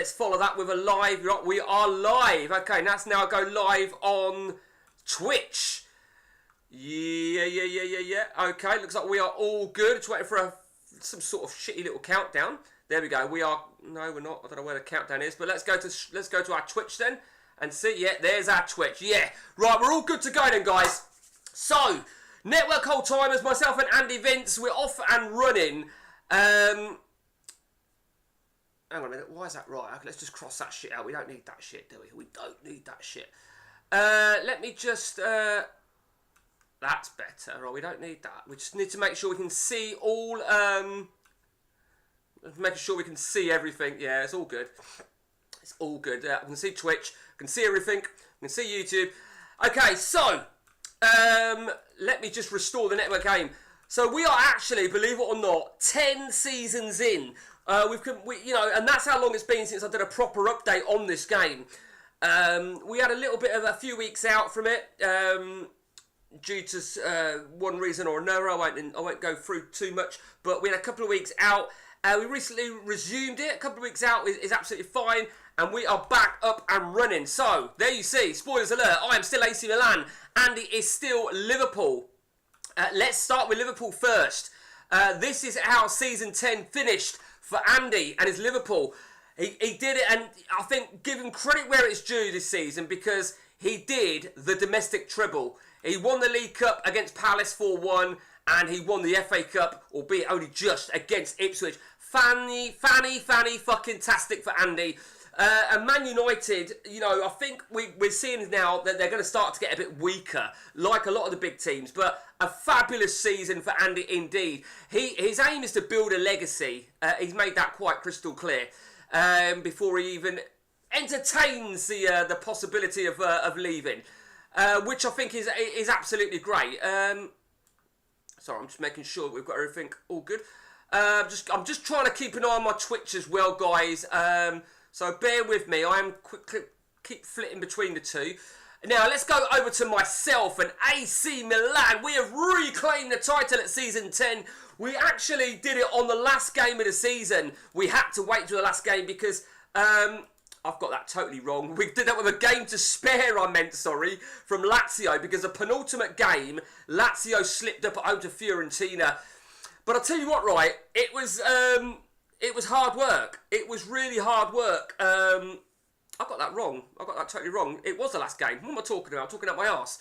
Let's follow that with a live. We are live. Okay, let's now go live on Twitch. Yeah. Okay, looks like we are all good. Just waiting for some sort of shitty little countdown. There we go. We are. No, we're not. I don't know where the countdown is, but let's go to our Twitch then and see. Yeah, there's our Twitch. Yeah, right. We're all good to go then, guys. So, Network Old Timers, myself and Andy Vince, we're off and running. Hang on a minute, why is that right? Okay, let's just cross that shit out. We don't need that shit, do we? We don't need that shit. Let me just... that's better. Right, we don't need that. We just need to make sure we can see all... making sure we can see everything. Yeah, it's all good. It's all good. We can see Twitch. We can see everything. We can see YouTube. Okay, so... let me just restore the network game. So we are actually, believe it or not, 10 seasons in. And that's how long it's been since I did a proper update on this game. We had a few weeks out from it due to one reason or another. I won't go through too much, but we had a couple of weeks out. We recently resumed it. A couple of weeks out is absolutely fine, and we are back up and running. So there you see. Spoilers alert. I am still AC Milan. Andy is still Liverpool. Let's start with Liverpool first. This is how season 10 finished for Andy and his Liverpool. He did it, and I think give him credit where it's due this season, because he did the domestic treble. He won the League Cup against Palace 4-1, and he won the FA Cup, albeit only just, against Ipswich. Fanny fucking tastic for Andy. And Man United, I think we're seeing now that they're going to start to get a bit weaker, like a lot of the big teams. But a fabulous season for Andy indeed. His aim is to build a legacy. He's made that quite crystal clear before he even entertains the possibility of leaving, which I think is absolutely great. Sorry, I'm just making sure we've got everything all good. I'm just trying to keep an eye on my Twitch as well, guys. So bear with me. I am keep flitting between the two. Now let's go over to myself and AC Milan. We have reclaimed the title at season 10. We actually did it on the last game of the season. We had to wait till the last game because I've got that totally wrong. We did that with a game to spare, from Lazio, because the penultimate game, Lazio slipped up at home to Fiorentina. But I'll tell you what, right? It was hard work. It was really hard work. I got that wrong. I got that totally wrong. It was the last game. What am I talking about? I'm talking out my arse.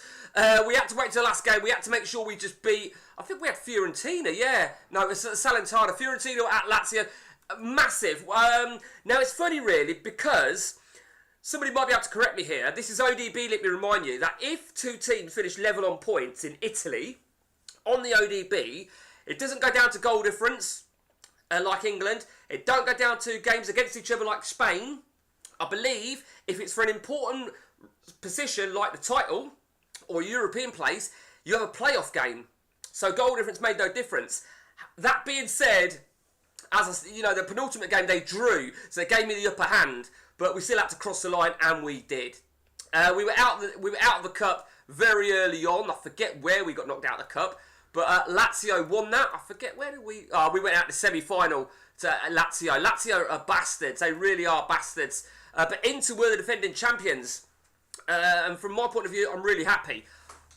We had to wait till the last game. We had to make sure we just beat... I think we had Fiorentina, yeah. No, it was Salernitana. Fiorentina at Lazio. Massive. Now, it's funny, really, because... Somebody might be able to correct me here. This is ODB. Let me remind you that if two teams finish level on points in Italy, on the ODB, it doesn't go down to goal difference, like England. It don't go down to games against each other like Spain. I believe if it's for an important position like the title or European place, you have a playoff game. So goal difference made no difference. That being said, the penultimate game they drew, so they gave me the upper hand, but we still had to cross the line, and we did. We were out of the cup very early on. I forget where we got knocked out of the cup. But Lazio won that. I forget, where did we... Oh, we went out to semi-final to Lazio. Lazio are bastards. They really are bastards. But Inter were the defending champions. And from my point of view, I'm really happy.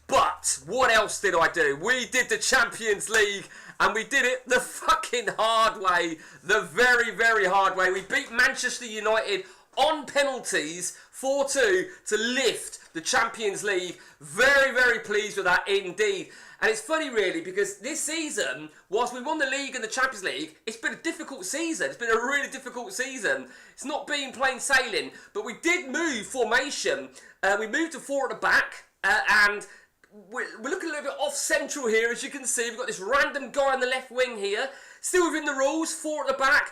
But what else did I do? We did the Champions League, and we did it the fucking hard way. The very, very hard way. We beat Manchester United on penalties 4-2 to lift the Champions League. Very, very pleased with that indeed. And it's funny, really, because this season, whilst we won the league and the Champions League, it's been a difficult season. It's been a really difficult season. It's not been plain sailing, but we did move formation. We moved to 4 at the back, and we're looking a little bit off-central here, as you can see. We've got this random guy on the left wing here. Still within the rules, 4 at the back,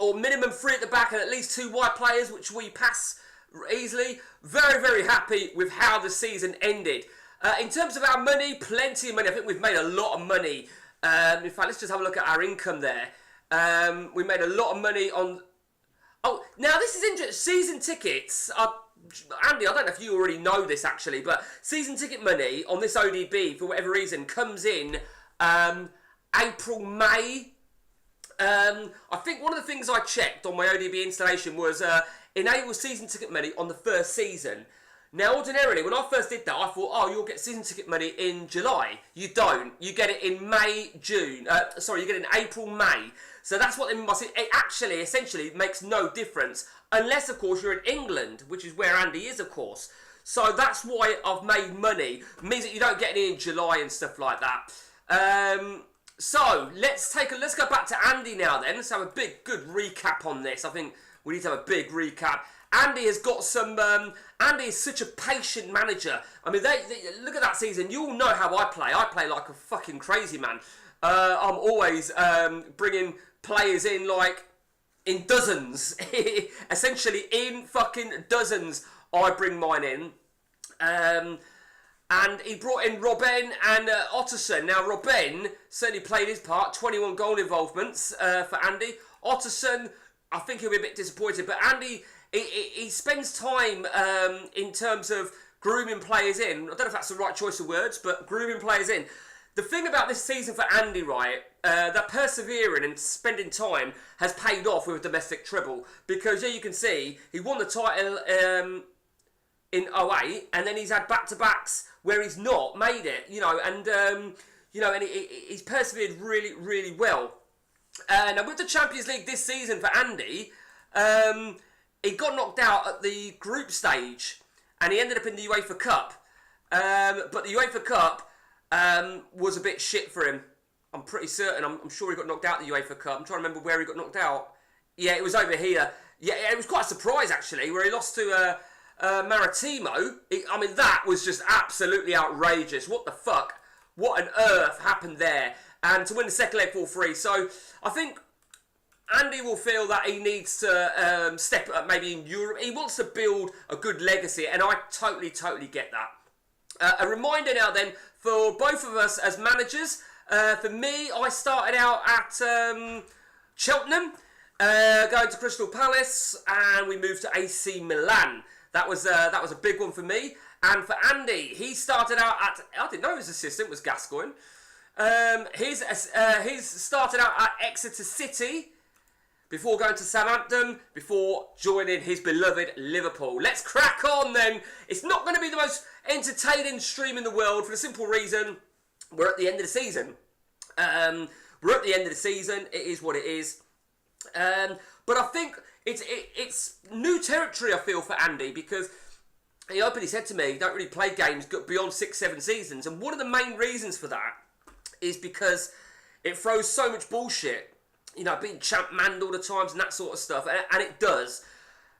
or minimum 3 at the back, and at least 2 wide players, which we pass easily. Very, very happy with how the season ended. In terms of our money, plenty of money. I think we've made a lot of money. In fact, let's just have a look at our income there. We made a lot of money on... Oh, now this is interesting. Season tickets are... Andy, I don't know if you already know this actually, but season ticket money on this ODB, for whatever reason, comes in April, May. I think one of the things I checked on my ODB installation was enable season ticket money on the first season. Now, ordinarily, when I first did that, I thought, oh, you'll get season ticket money in July. You don't. You get it in May, June. Sorry, you get it in April, May. So that's what they mean by it. Actually, essentially, makes no difference. Unless, of course, you're in England, which is where Andy is, of course. So that's why I've made money. It means that you don't get any in July and stuff like that. So let's go back to Andy now then. Let's have a good recap on this. I think we need to have a big recap. Andy has got some. Andy is such a patient manager. I mean, they look at that season. You all know how I play. I play like a fucking crazy man. I'm always bringing players in like in dozens. Essentially, in fucking dozens, I bring mine in. And he brought in Robben and Otterson. Now, Robben certainly played his part. 21 goal involvements for Andy. Otterson, I think he'll be a bit disappointed. But Andy, he spends time in terms of grooming players in. I don't know if that's the right choice of words, but grooming players in. The thing about this season for Andy, right, that persevering and spending time has paid off with a domestic treble. Because, yeah, you can see, he won the title in 08, and then he's had back-to-backs where he's not made it, and he's persevered really, really well. Now with the Champions League this season for Andy, he got knocked out at the group stage, and he ended up in the UEFA Cup. But the UEFA Cup was a bit shit for him. I'm pretty certain. I'm sure he got knocked out the UEFA Cup. I'm trying to remember where he got knocked out. Yeah, it was over here. Yeah, it was quite a surprise actually, where he lost to Maritimo. I mean, that was just absolutely outrageous. What the fuck? What on earth happened there? And to win the second leg 4-3. So I think Andy will feel that he needs to step up maybe in Europe. He wants to build a good legacy, and I totally get that. A reminder now then, for both of us as managers. For me, I started out at Cheltenham, going to Crystal Palace, and we moved to AC Milan. That was a big one for me. And for Andy, he started out at, I didn't know his assistant was Gascoigne. He's started out at Exeter City before going to Southampton, before joining his beloved Liverpool. Let's crack on then. It's not going to be the most entertaining stream in the world for the simple reason we're at the end of the season. It is what it is. But I think it's new territory, I feel, for Andy, because he openly said to me, he don't really play games beyond 6-7 seasons. And one of the main reasons for that is because it throws so much bullshit. You know, being champ manned all the times and that sort of stuff. And it does.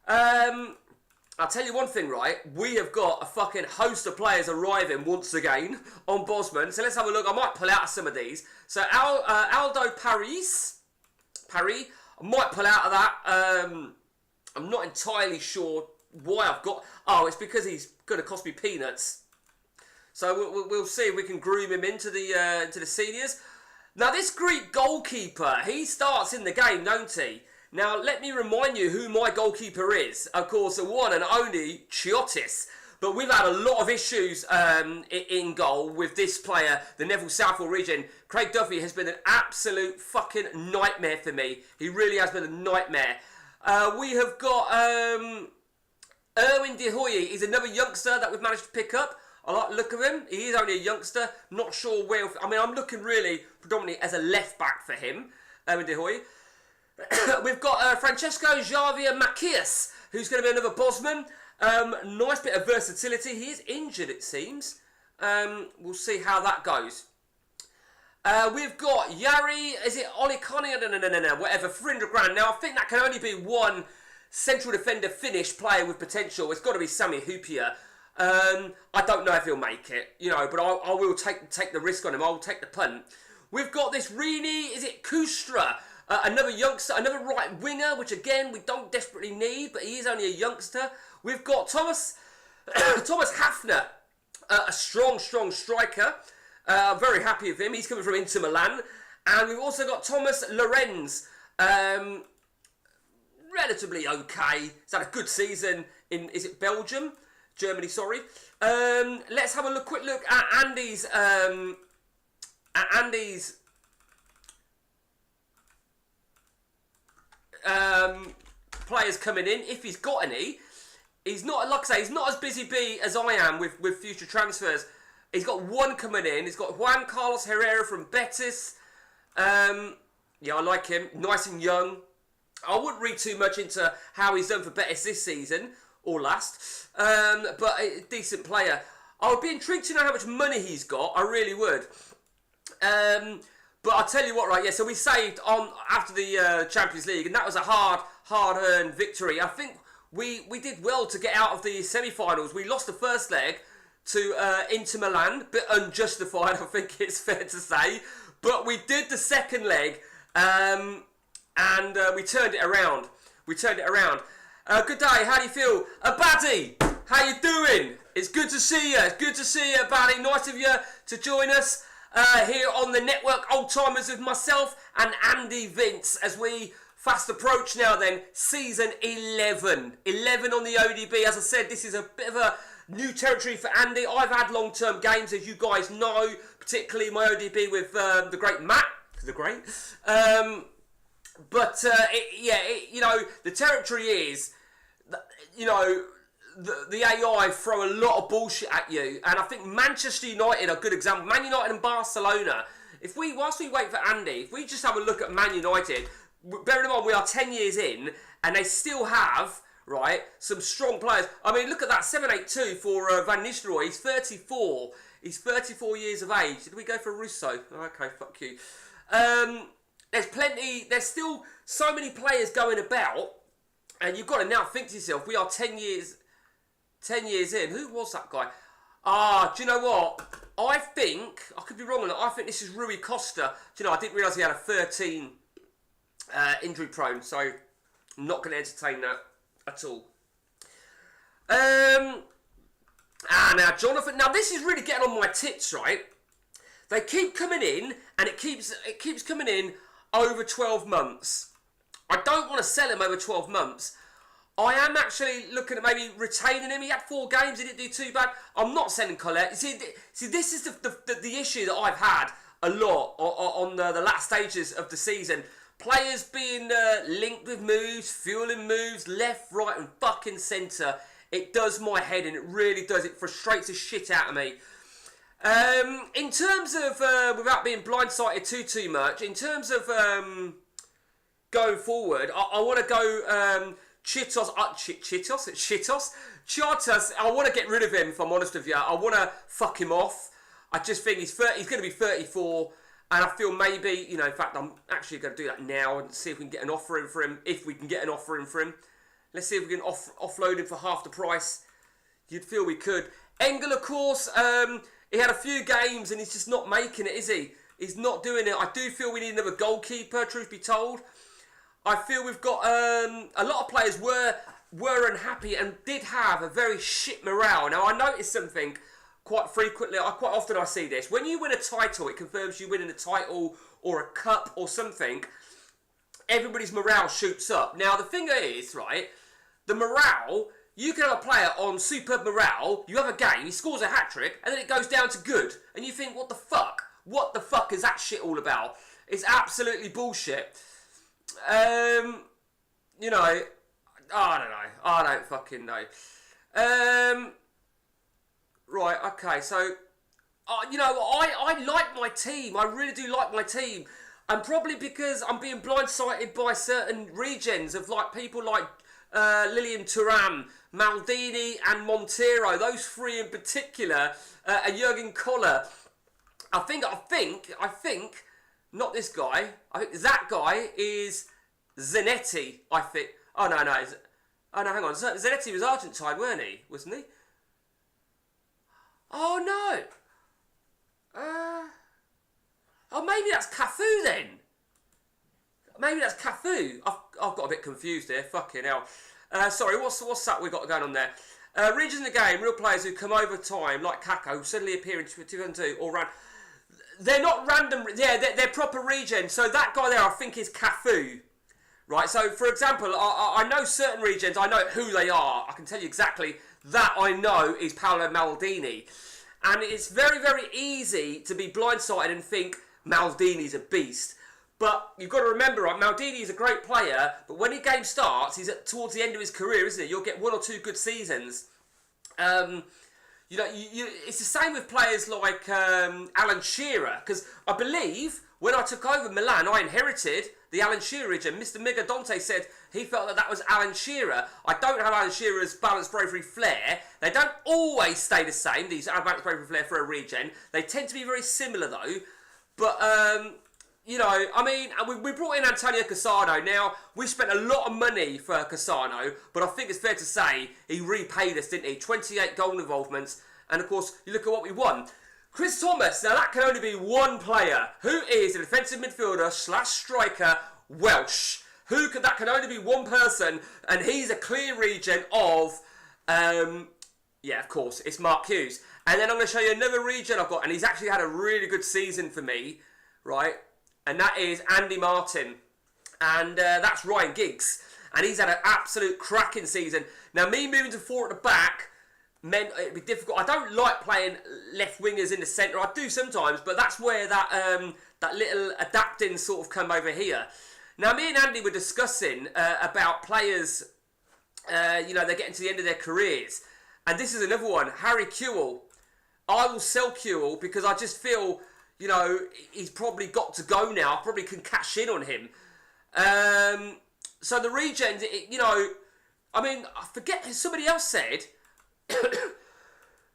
I'll tell you one thing, right? We have got a fucking host of players arriving once again on Bosman. So let's have a look. I might pull out some of these. So Aldo Paris, I might pull out of that. I'm not entirely sure why I've got... Oh, it's because he's going to cost me peanuts. So we'll see if we can groom him into the seniors. Now, this Greek goalkeeper, he starts in the game, don't he? Now, let me remind you who my goalkeeper is. Of course, the one and only Chiotis. But we've had a lot of issues in goal with this player, the Neville Southall region. Craig Duffy has been an absolute fucking nightmare for me. He really has been a nightmare. We have got Erwin De Hoy. He's another youngster that we've managed to pick up. I like the look of him. He is only a youngster. Not sure where... I mean, I'm looking really predominantly as a left-back for him, Erwin De Hoy. We've got Francesco Javier Macias, who's going to be another Bosman. Nice bit of versatility. He is injured, it seems. We'll see how that goes. We've got Yari, is it Olikoni? No, whatever, 300 grand. Now, I think that can only be one central defender Finnish player with potential. It's got to be Sami Hyypiä. I don't know if he'll make it, you know, but I will take the risk on him. I'll take the punt. We've got this Rini, is it Kustra? Another youngster, another right winger, which again, we don't desperately need, but he is only a youngster. We've got Thomas Hafner, a strong striker. I'm very happy with him. He's coming from Inter Milan. And we've also got Thomas Lorenz, relatively okay. He's had a good season in, is it Belgium? Germany, sorry. Let's have a quick look at Andy's players coming in, if he's got any. He's not, like I say, he's not as busy bee as I am with future transfers. He's got one coming in. He's got Juan Carlos Herrera from Betis. Yeah, I like him. Nice and young. I wouldn't read too much into how he's done for Betis this season, or last. But a decent player. I would be intrigued to know how much money he's got. I really would. But I'll tell you what, right, yeah, so we saved on after the Champions League, and that was a hard-earned victory. I think we did well to get out of the semi-finals. We lost the first leg to Inter Milan, bit unjustified, I think it's fair to say. But we did the second leg, and we turned it around. Good day, how do you feel? Abadi, how you doing? It's good to see you. It's good to see you, Abadi. Nice of you to join us here on the network, Old Timers, with myself and Andy Vince, as we fast approach now then, season 11. 11 on the ODB. As I said, this is a bit of a new territory for Andy. I've had long-term games, as you guys know, particularly my ODB with the great Matt. The great. You know, the territory is, you know, the AI throw a lot of bullshit at you. And I think Manchester United are a good example. Man United and Barcelona. Whilst we wait for Andy, if we just have a look at Man United, bearing in mind we are 10 years in, and they still have, right, some strong players. I mean, look at that 782 for Van Nistelrooy. He's 34. He's 34 years of age. Did we go for Russo? Okay, fuck you. There's still so many players going about, and you've got to now think to yourself, we are 10 years in. Who was that guy? Do you know what? I think, I could be wrong on that, I think this is Rui Costa. Do you know, I didn't realise he had a 13 injury prone, so I'm not going to entertain that at all. Now Jonathan, now this is really getting on my tits, right? They keep coming in, and it keeps coming in over 12 months. I don't want to sell him over 12 months. I am actually looking at maybe retaining him. He had 4 games, he didn't do too bad. I'm not selling Colette. See, this is the issue that I've had a lot on the last stages of the season. Players being linked with moves, fueling moves, left, right, and fucking centre. It does my head in, it really does. It frustrates the shit out of me. In terms of, without being blindsided too much, in terms of going forward, I want to go Chitos, I want to get rid of him, if I'm honest with you. I want to fuck him off. I just think he's going to be 34, and I feel maybe, you know, in fact, I'm actually going to do that now and see if we can get an offer in for him, if we can get an offer in for him. Let's see if we can offload him for half the price. You'd feel we could. Engel, of course, he had a few games and he's just not making it, is he? He's not doing it. I do feel we need another goalkeeper, truth be told. I feel we've got a lot of players were unhappy and did have a very shit morale. Now, I noticed something quite frequently. Quite often I see this. When you win a title, it confirms you winning a title or a cup or something. Everybody's morale shoots up. Now, the thing is, right, the morale, you can have a player on superb morale, you have a game, he scores a hat-trick, and then it goes down to good. And you think, what the fuck? What the fuck is that shit all about? It's absolutely bullshit. You know, I don't know. I don't fucking know. Right, okay, so, you know, I like my team. I really do like my team. And probably because I'm being blindsided by certain regens of like people like Lilian Thuram, Maldini and Montero. Those 3 in particular, and Jurgen Koller. I think, not this guy. I think that guy is Zanetti, I think. Oh, no. Oh, no, hang on. Zanetti was Argentine, weren't he? Wasn't he? Oh, no. Oh, maybe that's Cafu then. Maybe that's Cafu. I've got a bit confused here. Fucking hell. Sorry, what's that we got going on there? Regions in the game, real players who come over time, like Kako, who suddenly appear in 2002 or ran. They're not random. Yeah, they're proper regions. So that guy there, I think, is Cafu. Right, so for example, I know certain regions, I know who they are. I can tell you exactly that I know is Paolo Maldini. And it's very, very easy to be blindsided and think Maldini's a beast. But you've got to remember, right, Maldini is a great player, but when the game starts, he's towards the end of his career, isn't it? You'll get 1 or 2 good seasons. It's the same with players like Alan Shearer, because I believe when I took over Milan, I inherited the Alan Shearer region. Mr. Miguel Dante said he felt that was Alan Shearer. I don't have Alan Shearer's balance, bravery, flair. They don't always stay the same, these balance, bravery, flair for a region. They tend to be very similar though. But, we brought in Antonio Cassano. Now, we spent a lot of money for Cassano, but I think it's fair to say he repaid us, didn't he? 28 goal involvements. And of course, you look at what we won. Chris Thomas, now that can only be one player. Who is a defensive midfielder / striker, Welsh. That can only be one person, and he's a clear region of, of course, it's Mark Hughes. And then I'm going to show you another region I've got, and he's actually had a really good season for me, right? And that is Andy Martin. And that's Ryan Giggs. And he's had an absolute cracking season. Now, me moving to 4 at the back meant it'd be difficult. I don't like playing left wingers in the centre. I do sometimes, but that's where that little adapting sort of come over here. Now, me and Andy were discussing about players, they're getting to the end of their careers. And this is another one, Harry Kewell. I will sell Kewell because I just feel, he's probably got to go now. I probably can cash in on him. So the regen, I forget, somebody else said,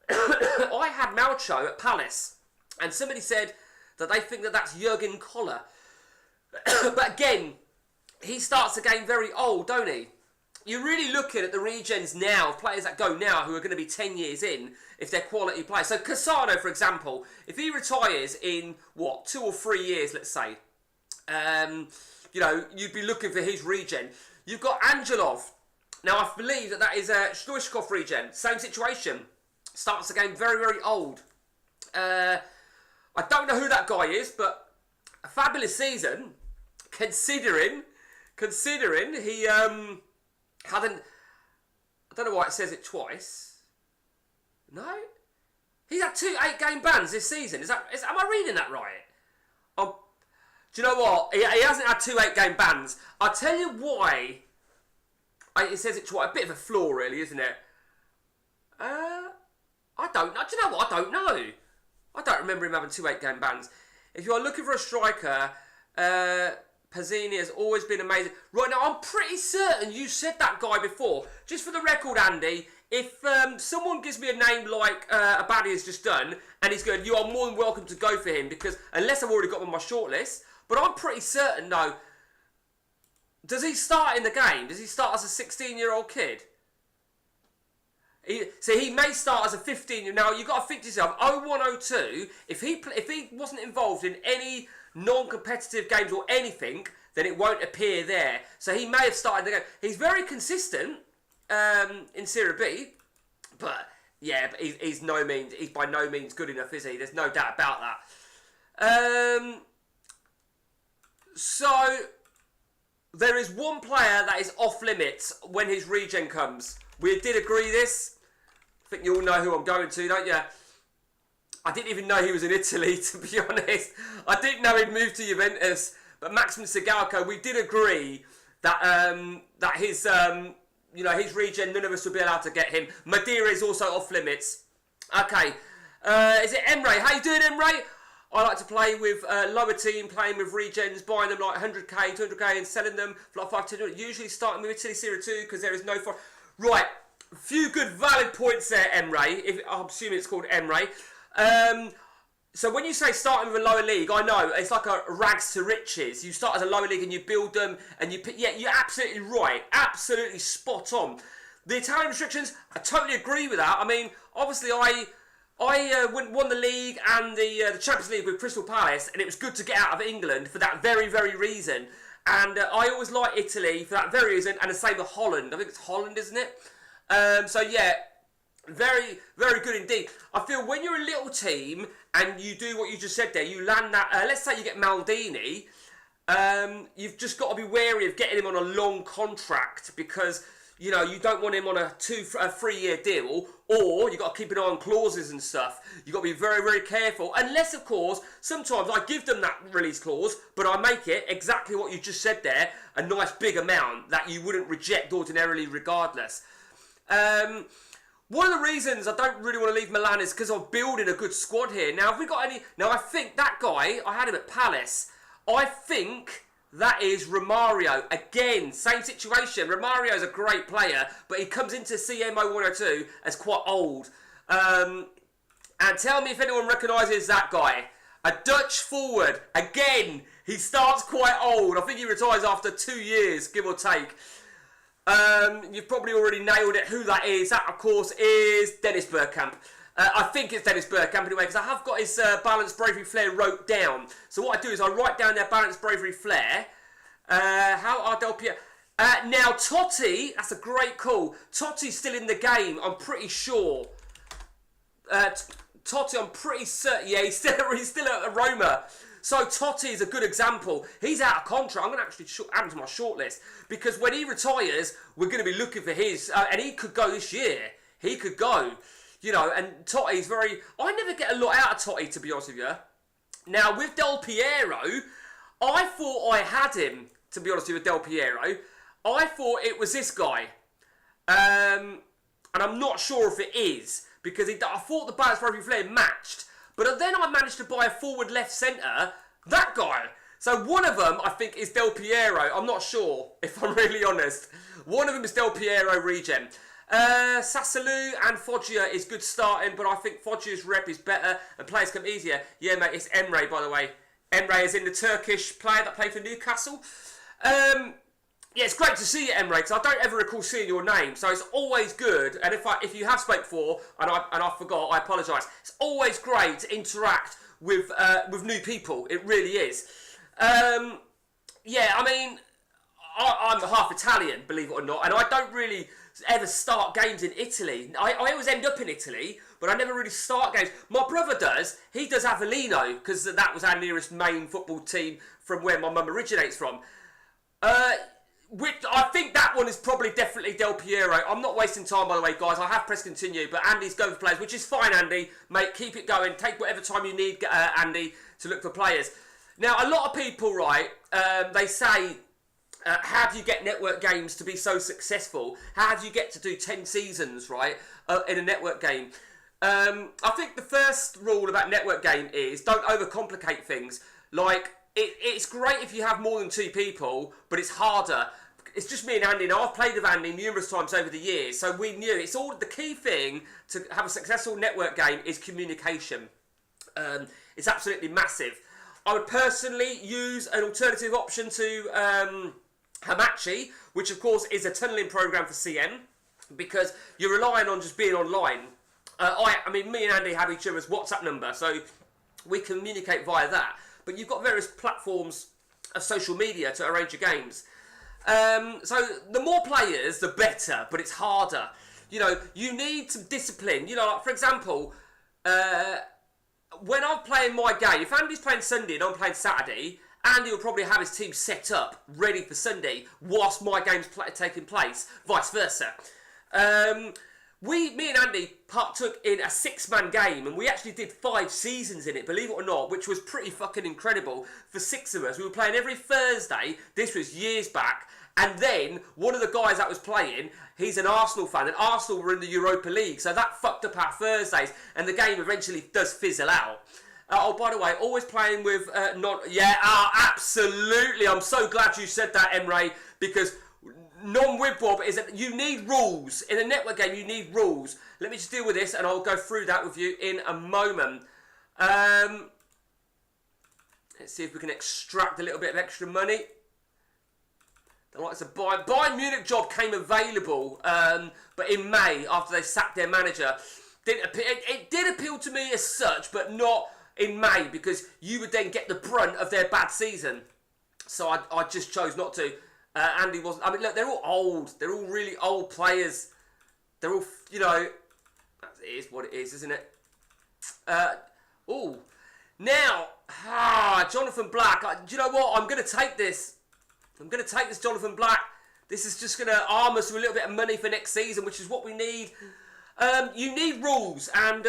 I had Malcho at Palace, and somebody said that they think that that's Jurgen Koller. But again, he starts the game very old, don't he? You're really looking at the regens now, players that go now who are going to be 10 years in, if they're quality players. So Cassano, for example, if he retires in, 2 or 3 years, let's say, you'd be looking for his regen. You've got Angelov. Now, I believe that is a Stoichkov regen. Same situation. Starts the game very, very old. I don't know who that guy is, but a fabulous season, considering he hadn't... I don't know why it says it twice. No? He's had 2 8-game bans this season. Am I reading that right? Do you know what? He hasn't had 2 8-game bans. I'll tell you why... It says it twice. A bit of a flaw, really, isn't it? I don't know. Do you know what? I don't know. I don't remember him having 2 8-game bans. If you are looking for a striker, Pazzini has always been amazing. Right now, I'm pretty certain you said that guy before. Just for the record, Andy, if someone gives me a name like Abadi has just done, and he's good, you are more than welcome to go for him, because unless I've already got him on my shortlist, but I'm pretty certain, no. Does he start in the game? Does he start as a 16-year-old kid? He may start as a 15-year-old. Now, you've got to think to yourself, 0102, if he wasn't involved in any non-competitive games or anything, then it won't appear there. So he may have started the game. He's very consistent in Serie B, but he's by no means good enough, is he? There's no doubt about that. So there is one player that is off limits when his regen comes. We did agree this. I think you all know who I'm going to, don't you? I didn't even know he was in Italy, to be honest. I didn't know he'd moved to Juventus. But Maxim Sigalko, we did agree that his his regen, none of us would be allowed to get him. Madeira is also off limits. Okay. Is it Emre? How you doing, Emre? I like to play with lower team, playing with regens, buying them like 100k, 200k and selling them for like 5-10. Usually starting with Italy Serie 2 because there is no... Right. A few good valid points there, Emre. I'm assuming it's called Emre. So when you say starting with a lower league, I know it's like a rags to riches. You start as a lower league and you build them, and you pick. Yeah, you're absolutely right, absolutely spot on. The Italian restrictions, I totally agree with that. I mean, obviously, I won the league and the Champions League with Crystal Palace, and it was good to get out of England for that very, very reason. And I always like Italy for that very reason, and the same with Holland. I think it's Holland, isn't it? So yeah. Very, very good indeed. I feel when you're a little team and you do what you just said there, you land that, let's say you get Maldini, you've just got to be wary of getting him on a long contract because you know, you don't want him on a 3-year deal, or you got to keep an eye on clauses and stuff. You got to be very, very careful. Unless, of course, sometimes I give them that release clause, but I make it exactly what you just said there, a nice big amount that you wouldn't reject ordinarily regardless. One of the reasons I don't really want to leave Milan is because I'm building a good squad here. Now, have we got any... Now, I think that guy, I had him at Palace. I think that is Romario. Again, same situation. Romario's a great player, but he comes into CMO 102 as quite old. And tell me if anyone recognises that guy. A Dutch forward. Again, he starts quite old. I think he retires after 2 years, give or take. You've probably already nailed it who that is. That, of course, is Dennis Bergkamp. I think it's Dennis Bergkamp anyway, because I have got his Balance, Bravery, Flair wrote down. So what I do is I write down their Balance, Bravery, Flair. How are Del Piero? Now, Totti, that's a great call. Totti's still in the game, I'm pretty sure. Totti, I'm pretty certain. Yeah, he's still at Roma. So Totti is a good example. He's out of contract. I'm going to actually add him to my shortlist, because when he retires, we're going to be looking for his, and he could go this year. He could go, you know. And Totti's very. I never get a lot out of Totti, to be honest with you. Now with Del Piero, I thought I had him. To be honest with Del Piero, I thought it was this guy, and I'm not sure if it is, because I thought the Balance, Bravery, Flair matched. But then I managed to buy a forward left centre, that guy. So one of them, I think, is Del Piero. I'm not sure, if I'm really honest. One of them is Del Piero regen. Sassalou and Foggia is good starting, but I think Foggia's rep is better and players come easier. Yeah, mate, it's Emre, by the way. Emre is in the Turkish player that played for Newcastle. Yeah, it's great to see you, Emre, because I don't ever recall seeing your name, so it's always good. And if you have spoke before and I forgot, I apologise. It's always great to interact with new people. It really is. Yeah, I mean, I'm half Italian, believe it or not, and I don't really ever start games in Italy. I always end up in Italy, but I never really start games. My brother does. He does Avellino, because that was our nearest main football team from where my mum originates from. I think that one is probably definitely Del Piero. I'm not wasting time, by the way, guys. I have pressed continue, but Andy's going for players, which is fine, Andy. Mate, keep it going. Take whatever time you need, Andy, to look for players. Now, a lot of people, right, they say, how do you get network games to be so successful? How do you get to do 10 seasons, right, in a network game? I think the first rule about network game is don't overcomplicate things. Like, it's great if you have more than 2 people, but it's harder. It's just me and Andy. Now, I've played with Andy numerous times over the years, so we knew it's all the key thing to have a successful network game is communication. It's absolutely massive. I would personally use an alternative option to Hamachi, which of course is a tunnelling program for CM, because you're relying on just being online. I mean, me and Andy have each other's WhatsApp number, so we communicate via that. But you've got various platforms of social media to arrange your games. So the more players, the better, but it's harder. You know, you need some discipline. You know, like, for example, when I'm playing my game, if Andy's playing Sunday and I'm playing Saturday, Andy will probably have his team set up, ready for Sunday, whilst my game's taking place, vice versa. Me and Andy partook in a 6-man game, and we actually did 5 seasons in it, believe it or not, which was pretty fucking incredible for 6 of us. We were playing every Thursday. This was years back. And then one of the guys that was playing, he's an Arsenal fan, and Arsenal were in the Europa League, so that fucked up our Thursdays, and the game eventually does fizzle out. Oh, by the way, always playing with absolutely. I'm so glad you said that, Emre, because non-wib-wob is that you need rules. In a network game, you need rules. Let me just deal with this, and I'll go through that with you in a moment. Let's see if we can extract a little bit of extra money. The likes of Bayern Munich job came available, but in May, after they sacked their manager. It did appeal to me as such, but not in May, because you would then get the brunt of their bad season. So I just chose not to. Andy wasn't. I mean, look, they're all old. They're all really old players. They're all, you know, it is what it is, isn't it? Now, Jonathan Black. Do you know what? I'm going to take this. I'm going to take this Jonathan Black. This is just going to arm us with a little bit of money for next season, which is what we need. You need rules, and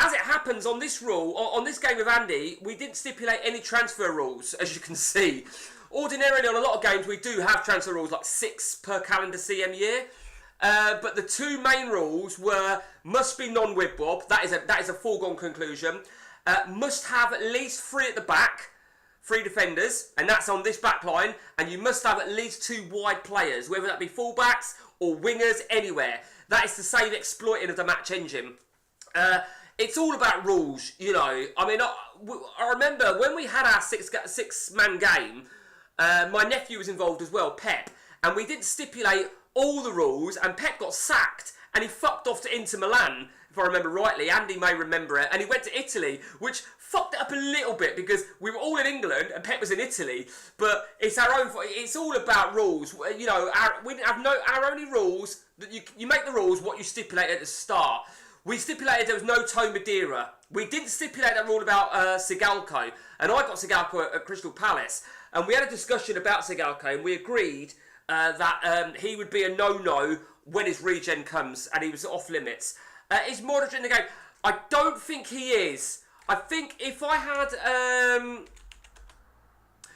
as it happens on this game with Andy, we didn't stipulate any transfer rules, as you can see. Ordinarily, on a lot of games, we do have transfer rules, like 6 per calendar CM year. But the 2 main rules were must be non-whip bob. That is a foregone conclusion. Must have at least 3 at the back, 3 defenders, and that's on this back line. And you must have at least 2 wide players, whether that be fullbacks or wingers, anywhere. That is to say the exploiting of the match engine. It's all about rules, you know. I mean, I remember when we had our 6-man game, my nephew was involved as well, Pep, and we didn't stipulate all the rules, and Pep got sacked, and he fucked off to Inter Milan, if I remember rightly. Andy may remember it, and he went to Italy, which fucked it up a little bit, because we were all in England, and Pep was in Italy, but it's our own, it's all about rules. You know, we didn't have our only rules, that you make the rules what you stipulate at the start. We stipulated there was no Toe Madeira. We didn't stipulate that rule about Sigalko, and I got Sigalko at Crystal Palace, and we had a discussion about Sigalko, and we agreed that he would be a no-no when his regen comes, and he was off limits. Is Modric in the game? I don't think he is. I think if I had...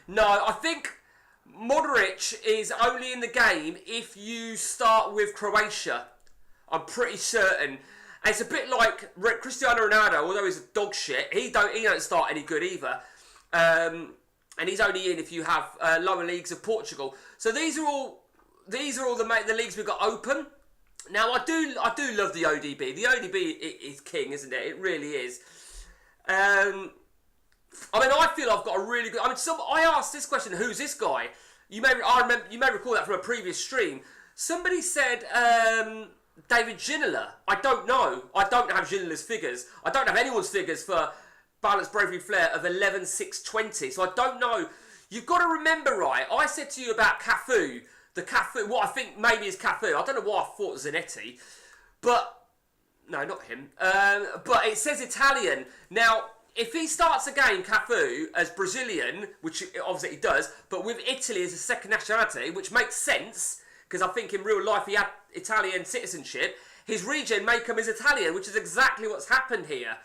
No, I think Modric is only in the game if you start with Croatia. I'm pretty certain. And it's a bit like Cristiano Ronaldo, although he's a dog shit. He don't start any good either. And he's only in if you have lower leagues of Portugal. So these are all the leagues we've got open. Now I do love the ODB. The ODB is king, isn't it? It really is. I mean, I feel I've got a really good. I mean, I asked this question: who's this guy? You may recall that from a previous stream. Somebody said David Ginola. I don't know. I don't have Ginola's figures. I don't have anyone's figures for Balance, Bravery, Flair of 11,620. So I don't know. You've got to remember, right? I said to you about Cafu. The Cafu, what I think maybe is Cafu. I don't know why I thought Zanetti. But, no, not him. But it says Italian. Now, if he starts a game, Cafu, as Brazilian, which obviously he does, but with Italy as a second nationality, which makes sense, because I think in real life he had Italian citizenship, his regen may come as Italian, which is exactly what's happened here.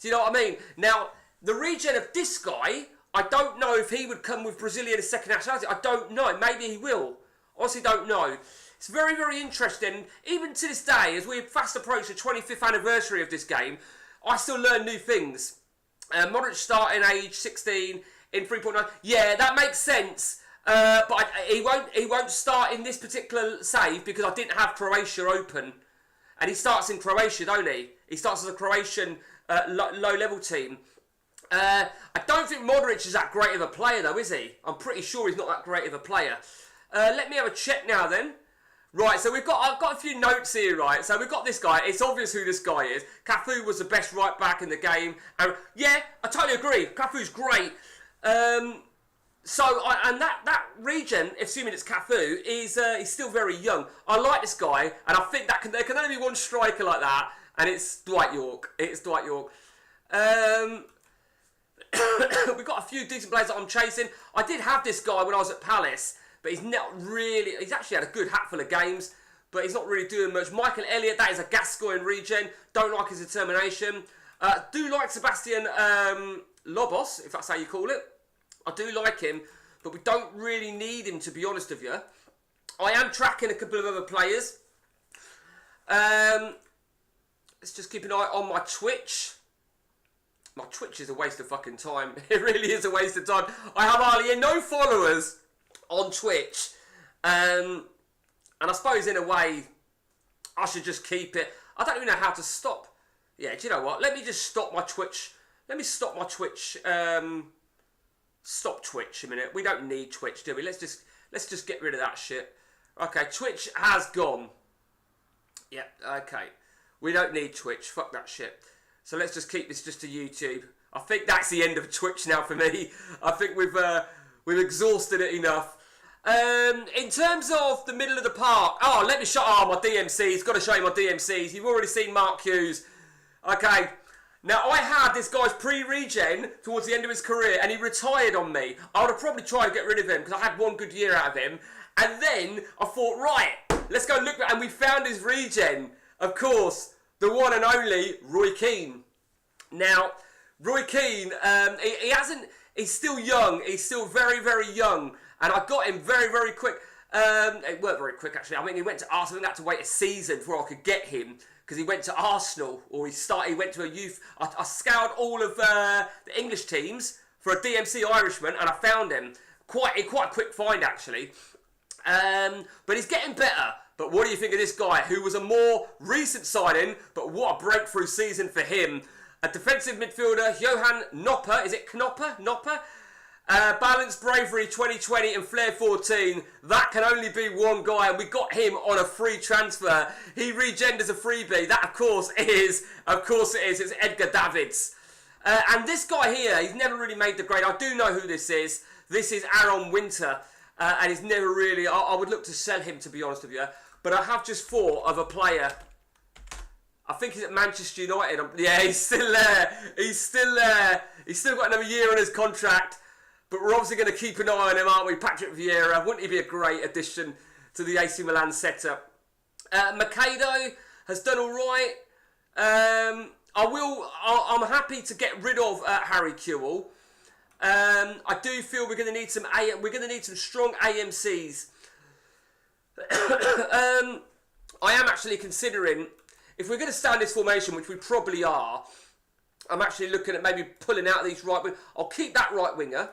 Do you know what I mean? Now, the regen of this guy, I don't know if he would come with Brazilian as second nationality. I don't know. Maybe he will. Honestly, don't know. It's very, very interesting. Even to this day, as we fast approach the 25th anniversary of this game, I still learn new things. Modric starting age 16 in 3.9. Yeah, that makes sense. But he won't start in this particular save because I didn't have Croatia open. And he starts in Croatia, don't he? He starts as a Croatian low-level team. I don't think Modric is that great of a player, though, is he? I'm pretty sure he's not that great of a player. Let me have a check now, then. Right, so I've got a few notes here, right? So we've got this guy. It's obvious who this guy is. Cafu was the best right back in the game. And yeah, I totally agree. Cafu's great. And that regen, assuming it's Cafu, is he's still very young. I like this guy, and I think there can only be one striker like that, and it's Dwight York. It's Dwight York. We've got a few decent players that I'm chasing. I did have this guy when I was at Palace, but he's not really. He's actually had a good hatful of games, but he's not really doing much. Michael Elliott, that is a Gascoigne regen. Don't like his determination. Do like Sebastian Lobos, if that's how you call it. I do like him, but we don't really need him, to be honest with you. I am tracking a couple of other players. Let's just keep an eye on my Twitch. My Twitch is a waste of fucking time. It really is a waste of time. I have hardly no followers on Twitch. And I suppose in a way, I should just keep it. I don't even know how to stop. Yeah, do you know what? Let me just stop my Twitch. Let me stop my Twitch. Stop Twitch a minute. We don't need Twitch, do we? Let's just get rid of that shit. Okay, Twitch has gone. Yeah, okay. We don't need Twitch. Fuck that shit. So let's just keep this just to YouTube. I think that's the end of Twitch now for me. I think we've exhausted it enough. In terms of the middle of the park, let me show my DMCs. Got to show you my DMCs. You've already seen Mark Hughes. Okay. Now, I had this guy's pre-regen towards the end of his career, and he retired on me. I would have probably tried to get rid of him, because I had one good year out of him, And then I thought, right, let's go look, and we found his regen. Of course, the one and only Roy Keane. Now, Roy Keane, he's still young. He's still very, very young. And I got him very, very quick. It weren't very quick, actually. I mean, he went to Arsenal. I had to wait a season before I could get him, because he went to Arsenal, or he went to a youth. I scoured all of the English teams for a DMC Irishman, and I found him. Quite a quick find, actually. But he's getting better. But what do you think of this guy, who was a more recent signing, but what a breakthrough season for him. A defensive midfielder, Johan Nopper. Is it Knopper? Nopper? Balanced bravery 2020 and flair 14. That can only be one guy, and we got him on a free transfer. He regened as a freebie. That, of course it is. It's Edgar Davids. And this guy here, he's never really made the grade. I do know who this is. This is Aaron Winter. And he's never really... I would look to sell him, to be honest with you. But I have just thought of a player. I think he's at Manchester United. Yeah, he's still there. He's still there. He's still got another year on his contract. But we're obviously going to keep an eye on him, aren't we? Patrick Vieira. Wouldn't he be a great addition to the AC Milan setup? Macedo has done all right. I'm happy to get rid of Harry Kewell. I do feel we're going to need some strong AMCs. I am actually considering, if we're going to stay in this formation, which we probably are, I'm actually looking at maybe pulling out these right wing. I'll keep that right winger.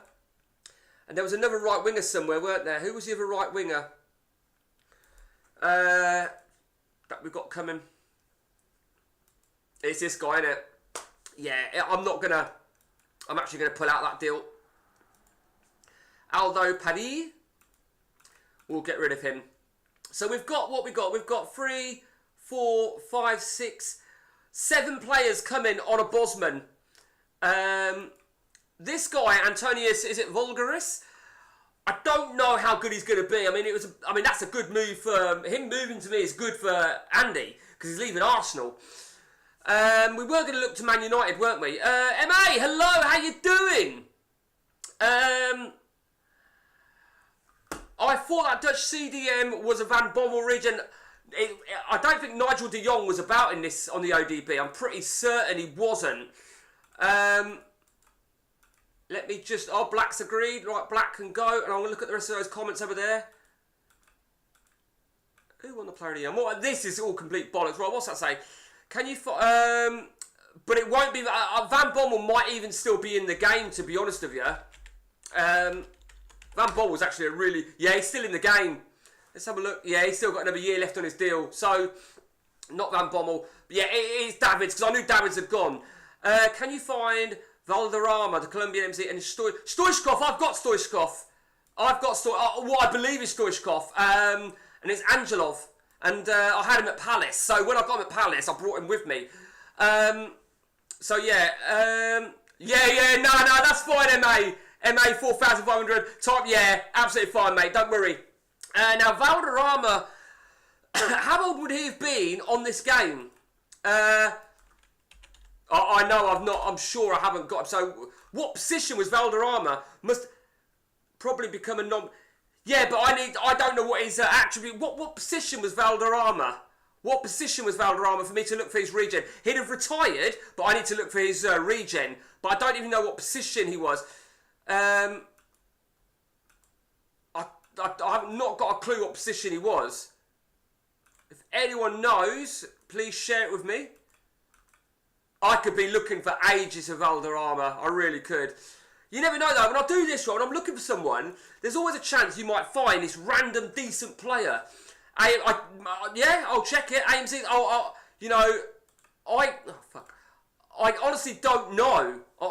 And there was another right winger somewhere, weren't there? Who was the other right winger that we've got coming? It's this guy, isn't it? Yeah, I'm actually going to pull out that deal. Aldo Paddy. We'll get rid of him. So we've got what we got. We've got 3, 4, 5, 6, 7 players coming on a Bosman. This guy, Antonius, is it Vulgaris? I don't know how good he's going to be. I mean, that's a good move for him. Moving to me is good for Andy, because he's leaving Arsenal. We were going to look to Man United, weren't we? MA, hello, how you doing? I thought that Dutch CDM was a Van Bommel region. I don't think Nigel de Jong was about in this on the ODB. I'm pretty certain he wasn't. Let me just... Oh, Black's agreed. Right, Black can go. And I'm going to look at the rest of those comments over there. Who won the player of the year? This is all complete bollocks. Right, what's that say? Can you... but it won't be... Van Bommel might even still be in the game, to be honest with you. Van Bommel's actually a really... Yeah, he's still in the game. Let's have a look. Yeah, he's still got another year left on his deal. So, not Van Bommel. But yeah, it is Davids, because I knew Davids had gone. Can you find Valderrama, the Colombian MC, and Stoichkov? I've got Stoichkov. What I believe is Stoichkov. And it's Angelov. And I had him at Palace. So when I got him at Palace, I brought him with me. So yeah. No, that's fine, MA. MA 4,500. Type, yeah, absolutely fine, mate. Don't worry. Now, Valderrama, how old would he have been on this game? I know I'm sure I haven't got him. So, what position was Valderrama? Must probably become a non... Yeah, but I don't know what his attribute... What position was Valderrama? What position was Valderrama for me to look for his regen? He'd have retired, but I need to look for his regen. But I don't even know what position he was. I've not got a clue what position he was. If anyone knows, please share it with me. I could be looking for ages of Valderrama. I really could. You never know though, when I do this, right, when I'm looking for someone, there's always a chance you might find this random decent player. Yeah, I'll check it. AMC, I honestly don't know. I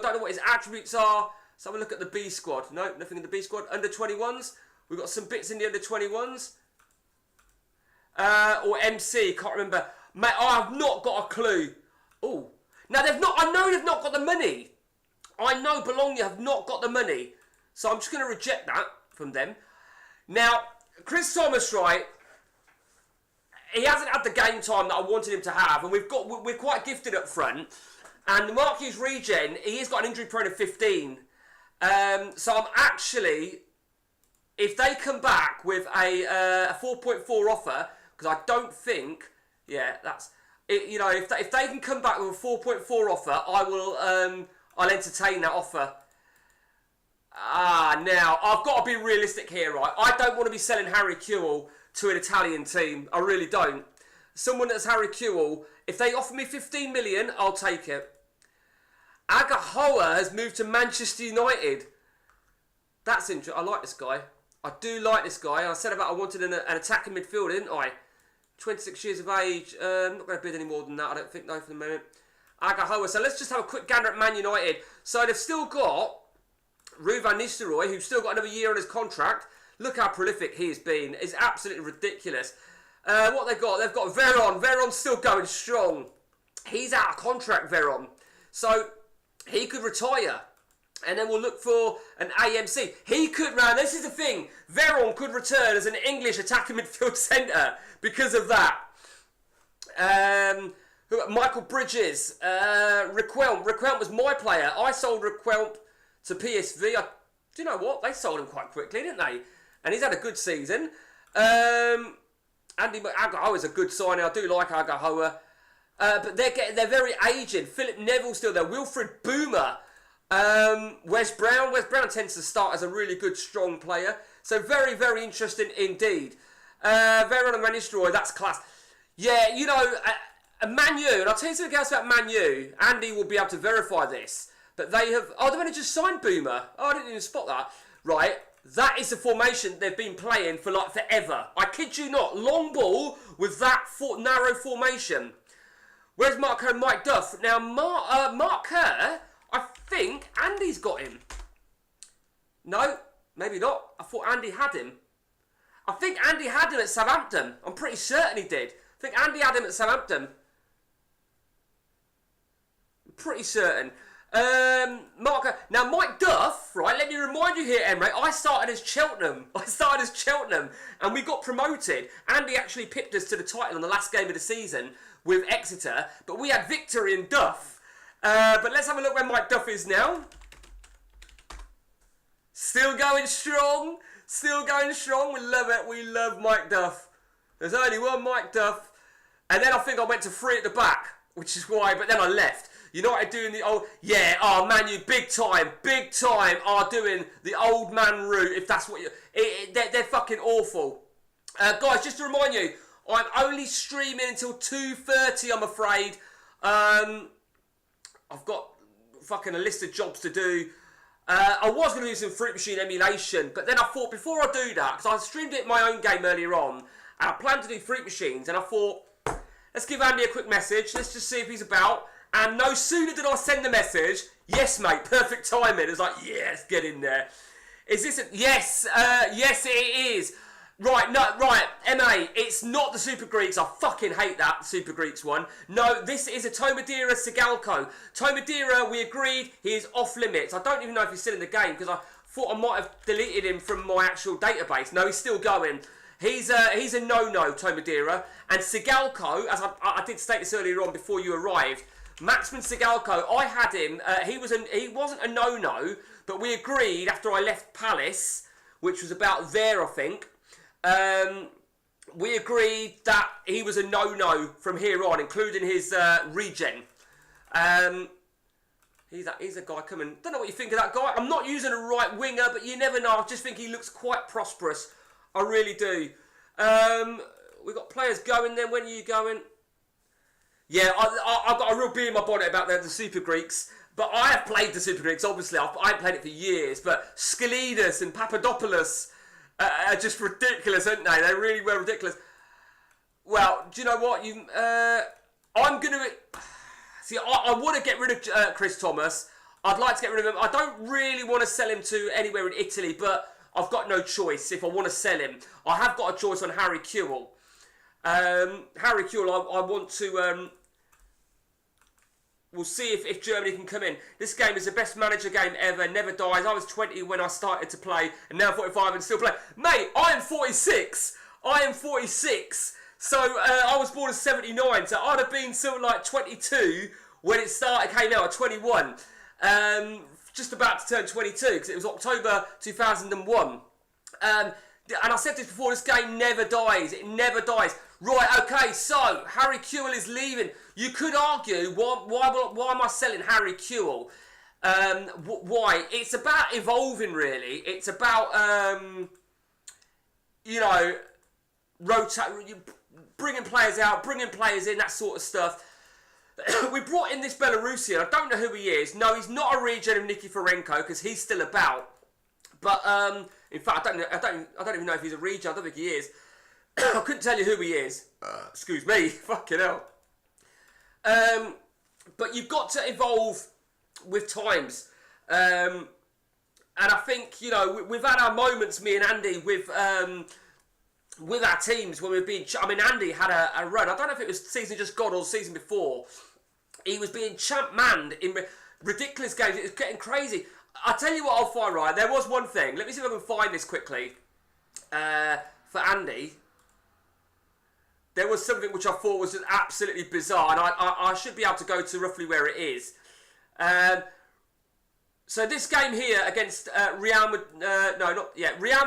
don't know what his attributes are. Let's have a look at the B squad. No, nothing in the B squad. Under 21s. We've got some bits in the under 21s. Or MC, can't remember. Mate, I have not got a clue. Oh. Now, I know they've not got the money. I know Bologna have not got the money. So I'm just going to reject that from them. Now, Chris Thomas, right, he hasn't had the game time that I wanted him to have. And we're quite gifted up front. And Marquis Regen, he has got an injury prone of 15. So I'm actually if they come back with a 4.4 offer, because I don't think, that's it. You know, if they can come back with a 4.4 offer, I'll entertain that offer. Now I've got to be realistic here, right? I don't want to be selling Harry Kewell to an Italian team. I really don't. Someone that's Harry Kewell, if they offer me 15 million, I'll take it. Agahoa has moved to Manchester United. That's interesting. I like this guy. I do like this guy. I said I wanted an attacking midfielder, didn't I? 26 years of age. I'm not going to bid any more than that, I don't think, no, for the moment. Agahoa. So let's just have a quick gander at Man United. So they've still got Ruud van Nistelrooy, who's still got another year on his contract. Look how prolific he has been. It's absolutely ridiculous. What they've got Veron. Veron's still going strong. He's out of contract, Veron. So he could retire. And then we'll look for an AMC. He could run. This is the thing. Veron could return as an English attacking midfield centre because of that. Michael Bridges. Riquelme. Riquelme was my player. I sold Riquelme to PSV. Do you know what? They sold him quite quickly, didn't they? And he's had a good season. Andy Agahoa is a good signing. I do like Agahoa. But they're very aged. Philip Neville's still there. Wilfred Boomer. Wes Brown. Wes Brown tends to start as a really good, strong player. So very, very interesting indeed. Veron and Van Nistelrooy, that's class. Yeah, you know, Man U, and I'll tell you something else about Man U. Andy will be able to verify this. But they've only just signed Boomer. Oh, I didn't even spot that. Right, that is the formation they've been playing for like forever. I kid you not. Long ball with that narrow formation. Where's Mark Kerr and Mike Duff? Now, Mark Kerr, I think Andy's got him. No, maybe not. I thought Andy had him. I think Andy had him at Southampton. I'm pretty certain he did. I think Andy had him at Southampton. I'm pretty certain. Now Mike Duff, right, let me remind you here, Emre, I started as Cheltenham, and we got promoted. Andy actually pipped us to the title in the last game of the season with Exeter, but we had victory in Duff. But let's have a look where Mike Duff is now. Still going strong, we love it, we love Mike Duff. There's only one Mike Duff, and then I think I went to 3 at the back, which is why, but then I left. United doing the old, Man U, big time, are doing the old man route, if that's what they're fucking awful. Guys, just to remind you, I'm only streaming until 2:30, I'm afraid. I've got fucking a list of jobs to do. I was going to do some Fruit Machine emulation, but then I thought, before I do that, because I streamed it in my own game earlier on, and I planned to do Fruit Machines, and I thought, let's give Andy a quick message, let's just see if he's about. And no sooner did I send the message, yes mate, perfect timing. It's like, yes, get in there. Is this yes, yes it is. Right, MA, it's not the Super Greeks. I fucking hate that Super Greeks one. No, this is a Tomadira Sigalko. Tomadira, we agreed, he is off limits. I don't even know if he's still in the game, because I thought I might have deleted him from my actual database. No, he's still going. He's a no-no, Tomadira. And Sigalko, as I did state this earlier on before you arrived, Maxman Sigalko, I had him, he wasn't a no-no, but we agreed after I left Palace, which was about there, I think, we agreed that he was a no-no from here on, including his regen. He's a guy coming, don't know what you think of that guy. I'm not using a right winger, but you never know, I just think he looks quite prosperous. I really do. We've got players going then, when are you going? Yeah, I've got a real bee in my bonnet about the Super Greeks. But I have played the Super Greeks, obviously. I've played it for years. But Skelidas and Papadopoulos are just ridiculous, aren't they? They really were ridiculous. Well, do you know what? I'm going to... See, I want to get rid of Chris Thomas. I'd like to get rid of him. I don't really want to sell him to anywhere in Italy, but I've got no choice if I want to sell him. I have got a choice on Harry Kewell. Harry Kewell, I want to... we'll see if Germany can come in. This game is the best manager game ever. Never dies. I was 20 when I started to play, and now 45 and still play. Mate, I am 46. So I was born in 79. So I'd have been sort of like 22 when it came out at 21. Just about to turn 22 because it was October 2001. And I said this before, this game never dies. It never dies. Right, okay, so Harry Kewell is leaving. You could argue, why am I selling Harry Kewell? Why? It's about evolving, really. It's about, you know, bringing players out, bringing players in, that sort of stuff. We brought in this Belarusian. I don't know who he is. No, he's not a regen of Nikiforenko because he's still about. But in fact, I don't even know if he's a regen. I don't think he is. I couldn't tell you who he is. Excuse me. Fucking hell. But you've got to evolve with times. And I think, you know, we've had our moments, me and Andy, with our teams when we've been... I mean, Andy had a run. I don't know if it was season just gone or season before. He was being champ-manned in ridiculous games. It was getting crazy. I'll tell you what I'll find, right? There was one thing. Let me see if I can find this quickly. For Andy. There was something which I thought was absolutely bizarre. And I should be able to go to roughly where it is. So this game here against Real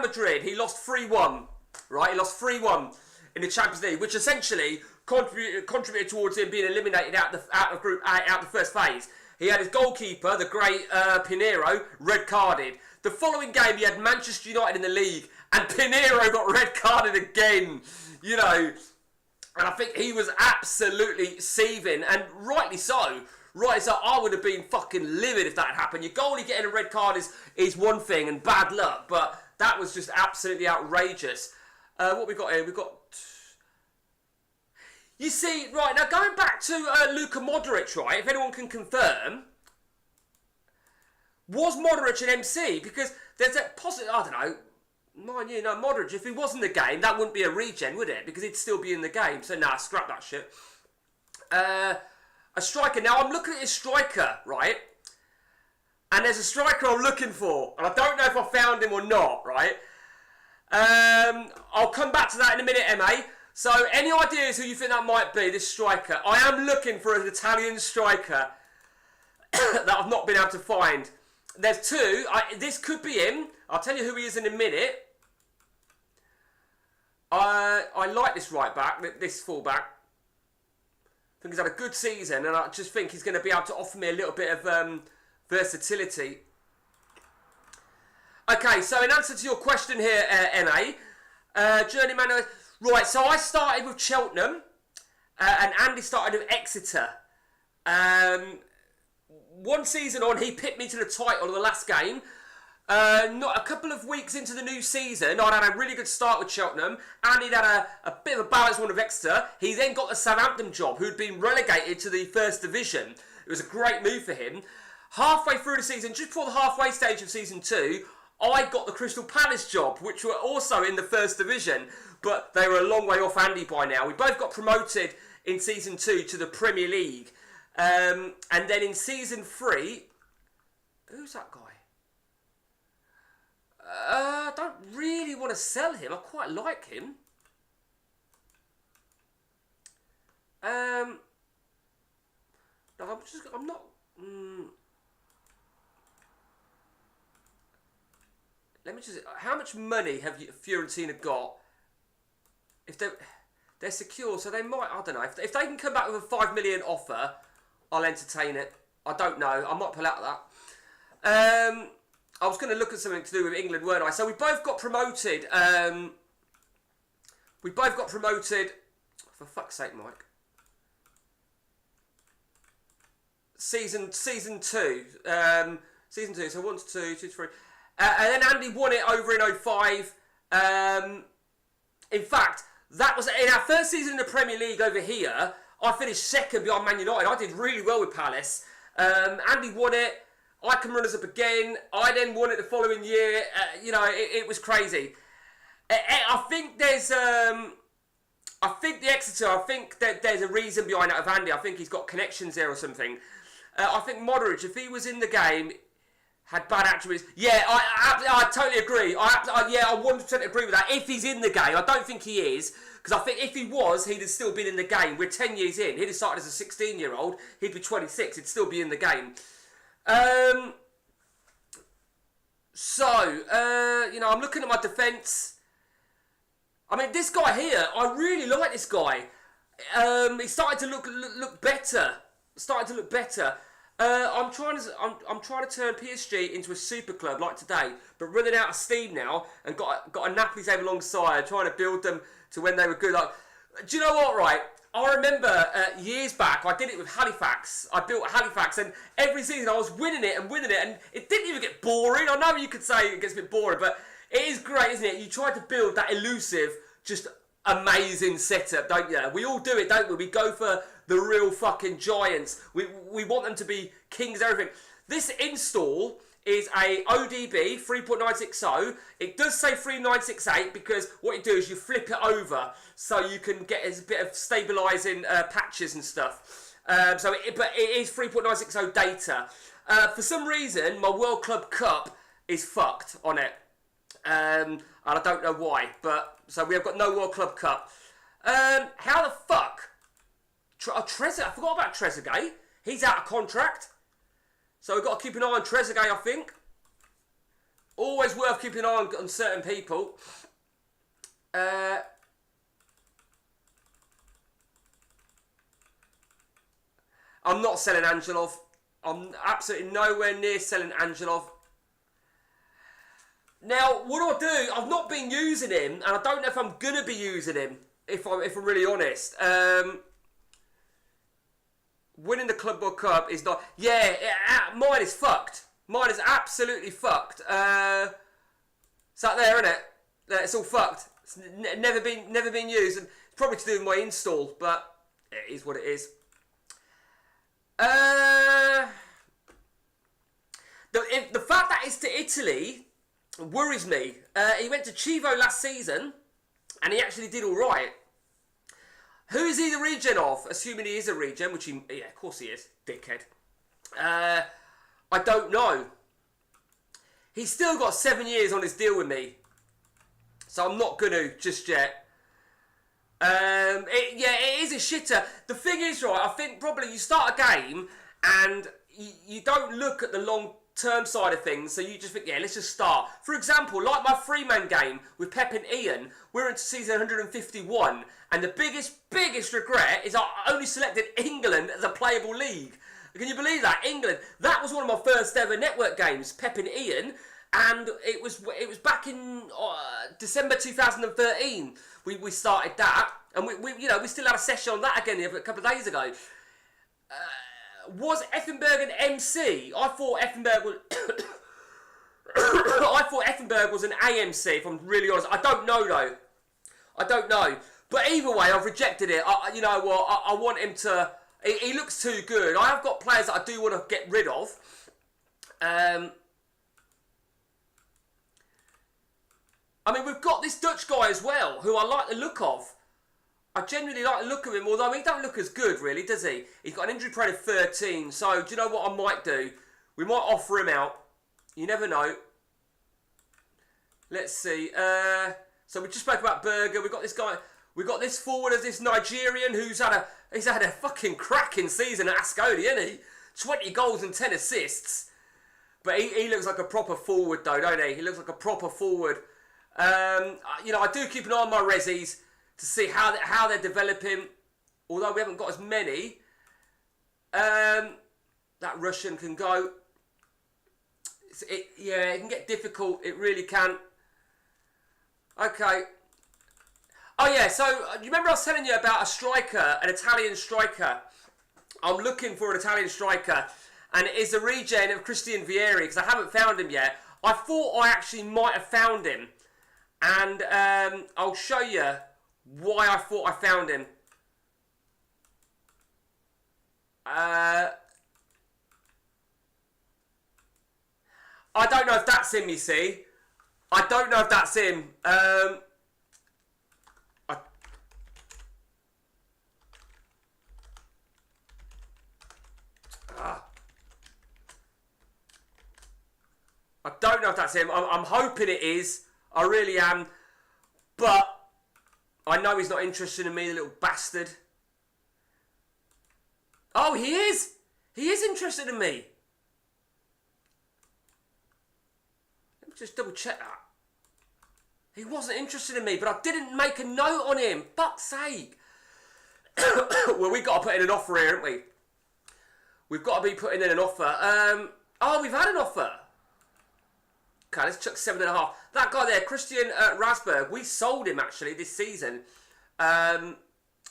Madrid, he lost 3-1. Right, he lost 3-1 in the Champions League, which essentially contributed towards him being eliminated out of Group A, out of the first phase. He had his goalkeeper, the great Pinheiro, red carded. The following game, he had Manchester United in the league, and Pinheiro got red carded again. You know, and I think he was absolutely seething, and rightly so. Right, so I would have been fucking livid if that had happened. Your goalie getting a red card is one thing and bad luck, but that was just absolutely outrageous. What we got here? We've got... You see, right, now going back to Luka Modric, right, if anyone can confirm, was Modric an MC? Because there's a possible... I don't know. Mind you, no, Modric, if he was in the game, that wouldn't be a regen, would it? Because he'd still be in the game. So, nah, scrap that shit. A striker. Now, I'm looking at his striker, right? And there's a striker I'm looking for. And I don't know if I found him or not, right? I'll come back to that in a minute, MA. So, any ideas who you think that might be, this striker? I am looking for an Italian striker that I've not been able to find. There's two. This could be him. I'll tell you who he is in a minute. I like this right back, this full back. I think he's had a good season, and I just think he's going to be able to offer me a little bit of versatility. Okay, so in answer to your question here, MA, Journeyman, right, so I started with Cheltenham, and Andy started with Exeter. One season on, he picked me to the title of the last game. Not a couple of weeks into the new season, I'd had a really good start with Cheltenham, and he'd had a bit of a balanced one with Exeter. He then got the Southampton job, who'd been relegated to the First Division. It was a great move for him. Halfway through the season, just before the halfway stage of season 2, I got the Crystal Palace job, which were also in the First Division, but they were a long way off Andy by now. We both got promoted in season 2 to the Premier League. And then in season 3, who's that guy? I don't really want to sell him. I quite like him. No, I'm not. Let me just. How much money have Fiorentina got? If they're secure, so they might. I don't know. If they can come back with a 5 million offer, I'll entertain it. I don't know. I might pull out of that. I was going to look at something to do with England, weren't I? So we both got promoted. For fuck's sake, Mike. Season 2. Season 2. So 1 to 2, 2 to 3. And then Andy won it over in 05. In fact, that was in our first season in the Premier League over here. I finished second behind Man United. I did really well with Palace. Andy won it. I can run us up again. I then won it the following year. You know, it was crazy. I think there's... I think the Exeter, I think that there's a reason behind that of Andy. I think he's got connections there or something. I think Modric, if he was in the game, had bad attributes. Yeah, I totally agree. I 100% agree with that. If he's in the game, I don't think he is. Because I think if he was, he'd have still been in the game. We're 10 years in. He'd have started as a 16-year-old. He'd be 26. He'd still be in the game. So, I'm looking at my defence. I mean, this guy here, I really like this guy. He's starting to look better. Starting to look better. I'm trying to turn PSG into a super club like today, but running out of steam now, and got a Napoli team alongside, trying to build them to when they were good. Like, do you know what? Right, I remember years back, I did it with Halifax. I built Halifax, and every season I was winning it, and it didn't even get boring. I know you could say it gets a bit boring, but it is great, isn't it? You try to build that elusive, just amazing setup, don't you? We all do it, don't we? We go for the real fucking giants. We want them to be kings, everything. This install is a ODB 3.960. It does say 3968 because what you do is you flip it over so you can get a bit of stabilising patches and stuff. But it is 3.960 data. For some reason, my World Club Cup is fucked on it. And I don't know why, but so we have got no World Club Cup. How the fuck? Trezeguet, I forgot about Trezeguet. He's out of contract. So we've got to keep an eye on Trezeguet, I think. Always worth keeping an eye on certain people. I'm not selling Angelov. I'm absolutely nowhere near selling Angelov. Now, what do I do? I've not been using him, and I don't know if I'm going to be using him, if I'm really honest. Winning the Club World Cup is not... Yeah, mine is fucked. Mine is absolutely fucked. It's out there, isn't it? It's all fucked. It's never been used, and it's probably to do with my install, but it is what it is. The fact that it's to Italy worries me. He went to Chievo last season, and he actually did all right. Who is he the regen of? Assuming he is a regen, which he... Yeah, of course he is. Dickhead. I don't know. He's still got 7 years on his deal with me. So I'm not going to just yet. It is a shitter. The thing is, right, I think probably you start a game and you don't look at the long-term side of things, so you just think, yeah, let's just start. For example, like my three-man game with Pep and Ian, we're into season 151, and the biggest regret is I only selected England as a playable league. Can you believe that? England. That was one of my first ever network games, Pep and Ian, and it was back in December 2013. We started that, and we still had a session on that again a couple of days ago. Was Effenberg an MC? I thought Effenberg was. I thought Effenberg was an AMC. If I'm really honest, I don't know though. I don't know. But either way, I've rejected it. You know what? I want him to. He looks too good. I have got players that I do want to get rid of. I mean, we've got this Dutch guy as well, who I like the look of. I genuinely like the look of him, although he don't look as good, really, does he? He's got an injury rate of 13, so do you know what I might do? We might offer him out. You never know. Let's see. So we just spoke about Berger. We've got this guy. We've got this forward as this Nigerian who's had a fucking cracking season at Ascoli, hasn't he? 20 goals and 10 assists. But he looks like a proper forward, though, don't he? He looks like a proper forward. I do keep an eye on my resis to see how they're developing. Although we haven't got as many. That Russian can go. It can get difficult. It really can. Okay. Oh yeah, so you remember I was telling you about a striker, an Italian striker. I'm looking for an Italian striker, and it is a regen of Christian Vieri because I haven't found him yet. I thought I actually might have found him, and I'll show you why I thought I found him. I don't know if that's him, you see. I don't know if that's him. I don't know if that's him. I'm hoping it is. I really am. But I know he's not interested in me, the little bastard. Oh, he is. He is interested in me. just double check that. He wasn't interested in me, but I didn't make a note on him. Fuck's sake. Well, we've got to put in an offer here, haven't we? We've got to be putting in an offer. Oh, we've had an offer. Okay, let's chuck 7.5. That guy there, Christian Rasberg, we sold him actually this season. And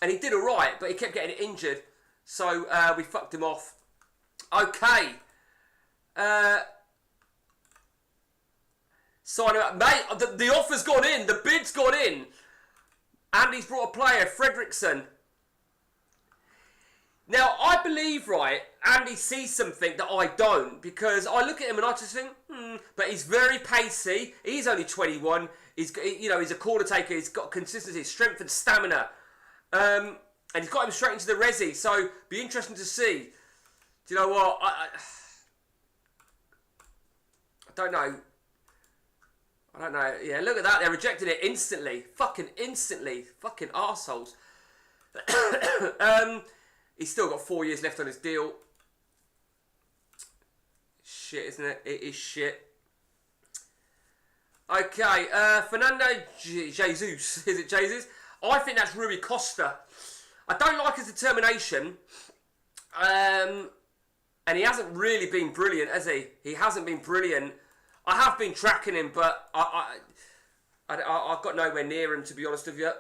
he did alright, but he kept getting injured. So we fucked him off. Okay. Sign him up. Mate, the offer's gone in. The bid's gone in. Andy's brought a player, Fredrickson. Now, I believe, right, Andy sees something that I don't, because I look at him and I just think, but he's very pacey. He's only 21. He's a corner taker. He's got consistency, strength and stamina. And he's got him straight into the resi, so be interesting to see. Do you know what? I don't know. I don't know. Yeah, look at that. They rejected it instantly. Fucking instantly. Fucking arseholes. He's still got 4 years left on his deal. Shit, isn't it? It is shit. Okay, Fernando Jesus. Is it Jesus? I think that's Rui Costa. I don't like his determination. And he hasn't really been brilliant, has he? He hasn't been brilliant. I have been tracking him, but I've got nowhere near him, to be honest with you.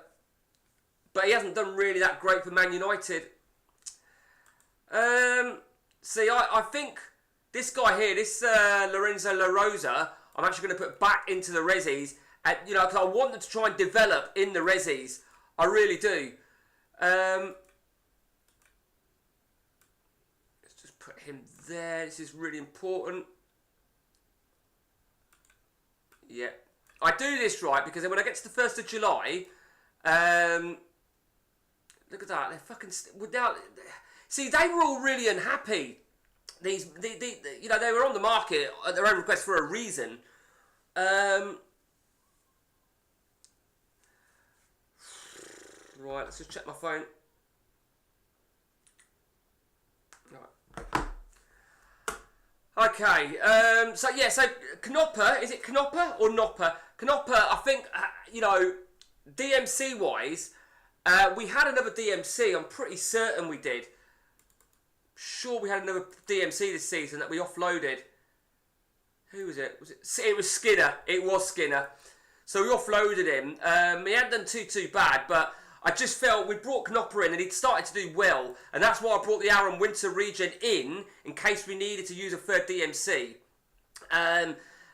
But he hasn't done really that great for Man United. See, I think this guy here, this Lorenzo La Rosa, I'm actually going to put back into the resis. And, because I want them to try and develop in the resis. I really do. Let's just put him there. This is really important. Yeah. I do this right because then when I get to the 1st of July, look at that. They're fucking... without. See, they were all really unhappy. They were on the market at their own request for a reason. Right, let's just check my phone. Right. Okay, so Knopper, is it Knopper or Nopper? Knopper, I think, DMC-wise, we had another DMC, I'm pretty certain we did. Sure we had another DMC this season that we offloaded. Who was it? It was Skinner. It was Skinner. So we offloaded him. He hadn't done too bad, but I just felt we brought Knopper in and he'd started to do well, and that's why I brought the Aaron Winter regen in case we needed to use a third DMC.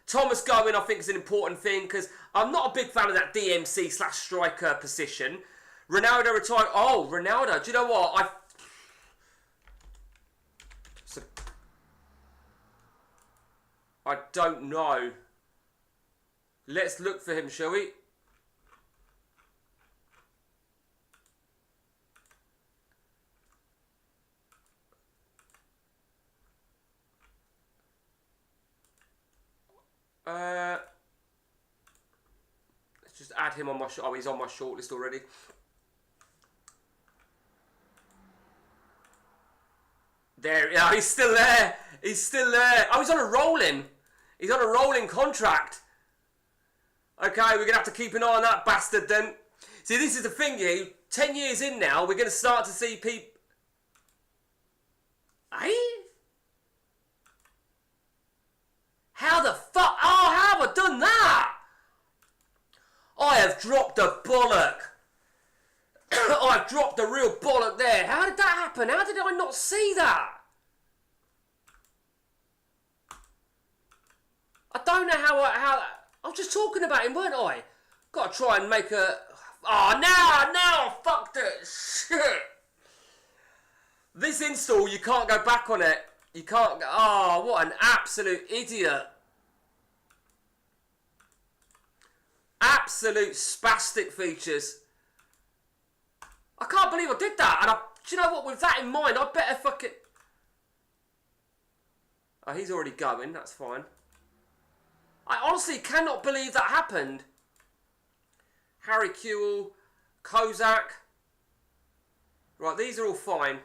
Thomas going, I think, is an important thing because I'm not a big fan of that DMC/striker position. Ronaldo retired. Oh, Ronaldo. Do you know what? I don't know. Let's look for him, shall we? Let's just add him on my oh, he's on my shortlist already. There, yeah, he's still there. He's still there. Oh, he's on a rolling. He's on a rolling contract. Okay, we're going to have to keep an eye on that bastard then. See, this is the thing, you. 10 years in now, we're going to start to see people... Eh? How the fuck? Oh, how have I done that? I have dropped a bollock. I've dropped a real bollock there. How did that happen? How did I not see that? I don't know how I was just talking about him, weren't I? Got to try and make a... Oh, now I fucked it. Shit. This install, you can't go back on it. You can't... Oh, what an absolute idiot. Absolute spastic features. I can't believe I did that. And do you know what? With that in mind, I better fucking... Oh, he's already going. That's fine. I honestly cannot believe that happened. Harry Kewell, Kozak. Right, these are all fine.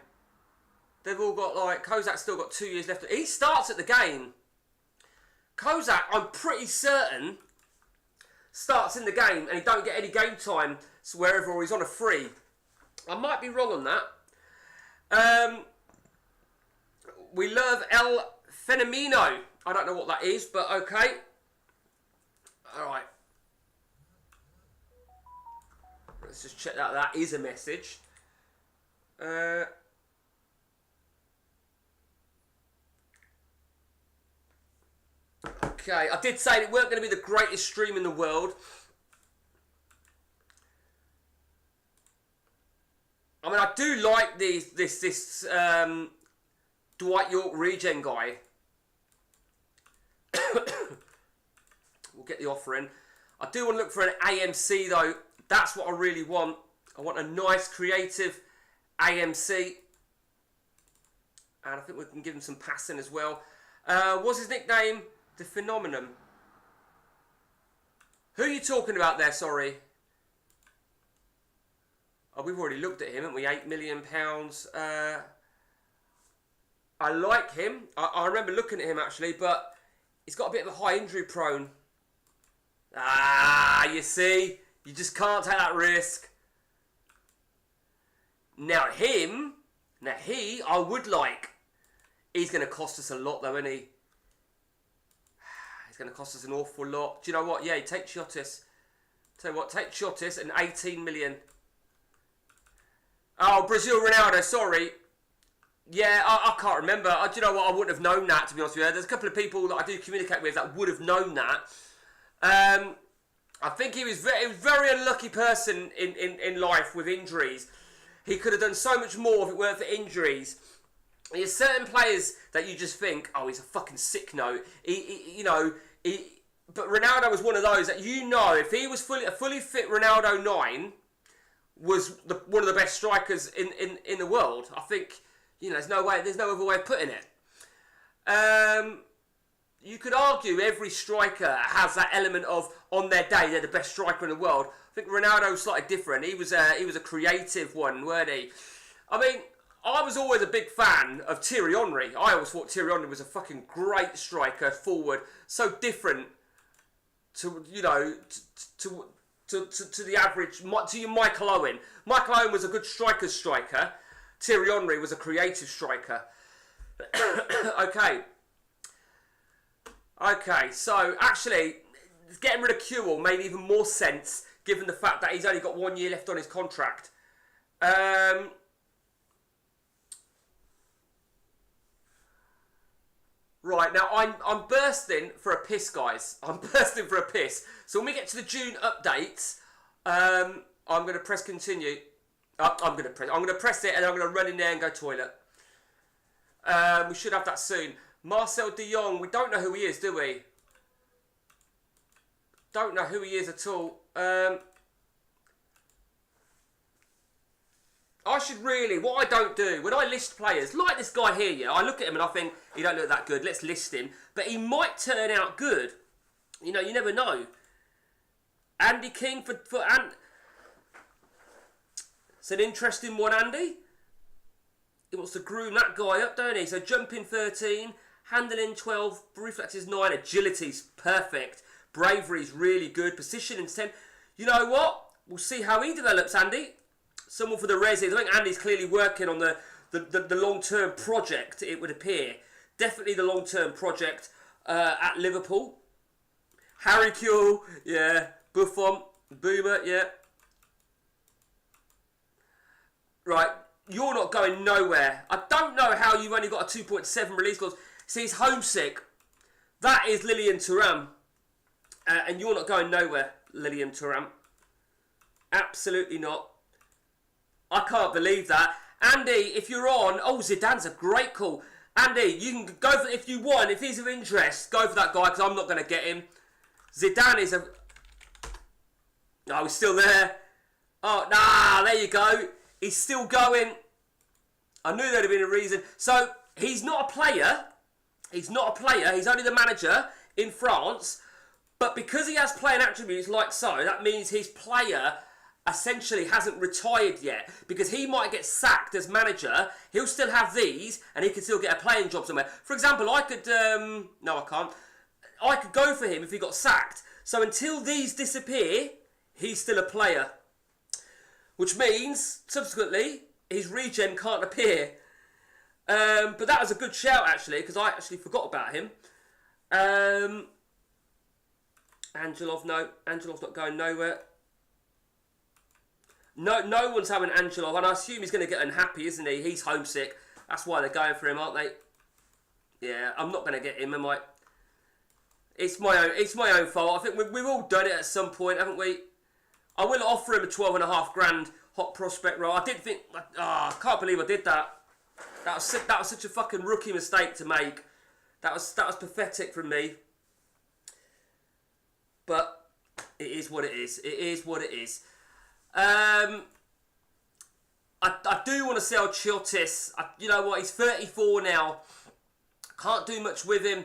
They've all got, like, Kozak's still got 2 years left. He starts at the game. Kozak, I'm pretty certain, starts in the game and he don't get any game time wherever, or he's on a free. I might be wrong on that. We love El Fenomeno. I don't know what that is, but okay. Alright. Let's just check that. That is a message. Okay, I did say it weren't going to be the greatest stream in the world. I mean, I do like this Dwight York regen guy. We'll get the offer in. I do want to look for an AMC though. That's what I really want. I want a nice, creative AMC. And I think we can give him some passing as well. What's his nickname? The Phenomenon. Who are you talking about there, sorry? Oh, we've already looked at him, haven't we? £8 million. I like him. I remember looking at him actually, but he's got a bit of a high injury prone. Ah, you see? You just can't take that risk. Now he, I would like. He's going to cost us a lot though, isn't he? He's going to cost us an awful lot. Do you know what? Yeah, take Chiotis. Tell you what, take Chiotis and 18 million. Oh, Brazil Ronaldo, sorry. Yeah, I can't remember. Do you know what? I wouldn't have known that, to be honest with you. There's a couple of people that I do communicate with that would have known that. I think he was a very unlucky person in life with injuries. He could have done so much more if it weren't for injuries. There's certain players that you just think, oh, he's a fucking sick note. But Ronaldo was one of those that if he was a fully fit Ronaldo 9, was one of the best strikers in the world. I think, there's no other way of putting it. You could argue every striker has that element of, on their day, they're the best striker in the world. I think Ronaldo was slightly different. He was a creative one, weren't he? I mean, I was always a big fan of Thierry Henry. I always thought Thierry Henry was a fucking great striker, forward, so different to the average, to your Michael Owen. Michael Owen was a good striker. Thierry Henry was a creative striker. Okay, so actually, getting rid of Kewell made even more sense given the fact that he's only got 1 year left on his contract. Right, now I'm bursting for a piss, guys. I'm bursting for a piss. So when we get to the June updates, I'm going to press continue. I'm going to press it and I'm going to run in there and go toilet. We should have that soon. Marcel de Jong, we don't know who he is, do we? Don't know who he is at all. I should really, what I don't do, when I list players, like this guy here, yeah, I look at him and I think, he don't look that good, let's list him. But he might turn out good. You never know. Andy King for it's an interesting one, Andy. He wants to groom that guy up, don't he? So jumping 13, handling 12, reflexes 9, agility's perfect. Bravery's really good, positioning's 10. You know what? We'll see how he develops, Andy. Someone for the Resi. I think Andy's clearly working on the long-term project, it would appear. Definitely the long-term project at Liverpool. Harry Kewell, yeah. Buffon, Boomer, yeah. Right, you're not going nowhere. I don't know how you've only got a 2.7 release goals. See, he's homesick. That is Lilian Thuram. And you're not going nowhere, Lilian Thuram. Absolutely not. I can't believe that. Andy, if you're on... Oh, Zidane's a great call. Andy, you can go for... If you want, if he's of interest, go for that guy, because I'm not going to get him. Zidane is a... Oh, he's still there. Oh, nah, there you go. He's still going. I knew there'd have been a reason. So, he's not a player. He's not a player. He's only the manager in France. But because he has playing attributes like so, that means his player essentially hasn't retired yet. Because he might get sacked as manager. He'll still have these, and he can still get a playing job somewhere. For example, I could... no, I can't. I could go for him if he got sacked. So until these disappear, he's still a player. Which means, subsequently, his regen can't appear. But that was a good shout, actually, because I actually forgot about him. Angelov, no. Angelov's not going nowhere. No one's having Angelov, and I assume he's going to get unhappy, isn't he? He's homesick. That's why they're going for him, aren't they? Yeah, I'm not going to get him, am I? It's my own fault. I think we've all done it at some point, haven't we? I will offer him a 12.5 grand hot prospect role. I did think, I can't believe I did that. That was such a fucking rookie mistake to make. That was pathetic from me. But it is what it is. It is what it is. I do want to sell Chiotis. You know what? He's 34 now. Can't do much with him.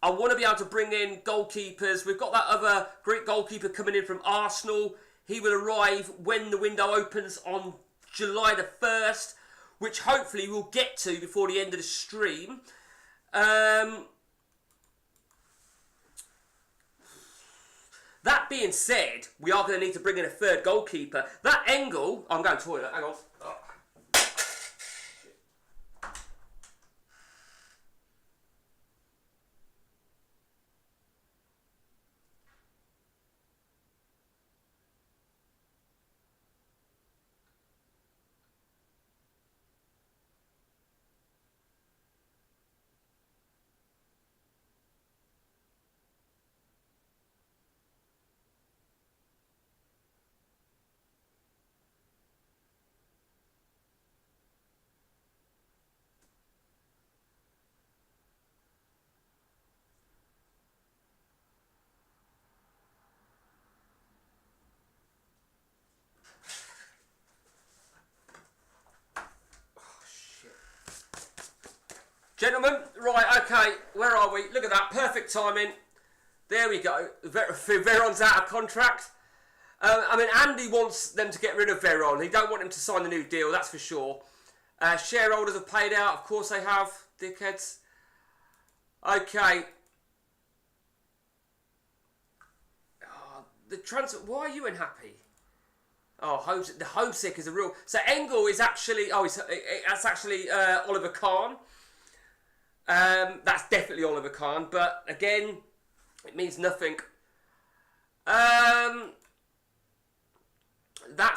I want to be able to bring in goalkeepers. We've got that other Greek goalkeeper coming in from Arsenal. He will arrive when the window opens on July the 1st, which hopefully we'll get to before the end of the stream. That being said, we are going to need to bring in a third goalkeeper. That Engel... I'm going to the toilet, hang on. Oh. Gentlemen, right, okay, where are we? Look at that, perfect timing. There we go. Veron's out of contract. I mean, Andy wants them to get rid of Veron. He don't want him to sign the new deal, that's for sure. Shareholders have paid out, of course they have, dickheads. Okay. Oh, the transfer. Why are you unhappy? Oh, the homesick is a real. So Engel is actually. Oh, that's actually Oliver Kahn. That's definitely Oliver Kahn, but again, it means nothing. That's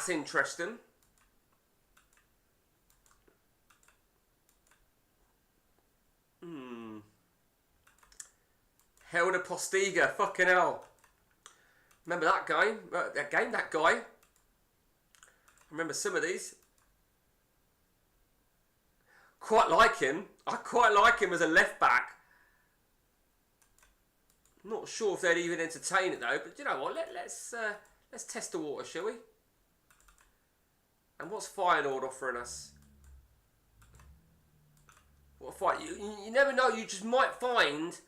interesting. Helder Postiga, fucking hell. Remember that guy? That guy. I remember some of these. Quite like him. I quite like him as a left back. Not sure if they'd even entertain it though, but you know what? Let's test the water, shall we? And what's Feyenoord offering us? What fight? You never know. You just might find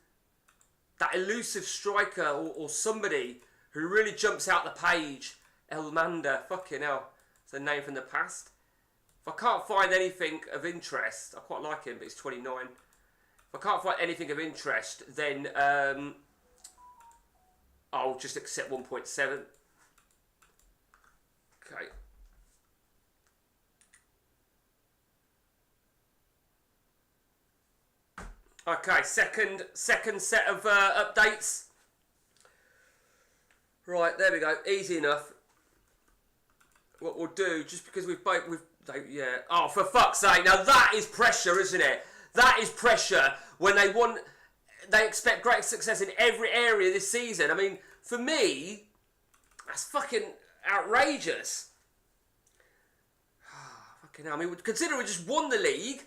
that elusive striker or somebody who really jumps out the page. Elmander, fucking hell, it's a name from the past. If I can't find anything of interest, I quite like him, but he's 29. If I can't find anything of interest, then I'll just accept 1.7. Okay. Okay, second set of updates. Right, there we go. Easy enough. What we'll do, just because yeah. Oh, for fuck's sake! Now that is pressure, isn't it? That is pressure when they expect great success in every area this season. I mean, for me, that's fucking outrageous. Fucking hell. I mean, consider we just won the league,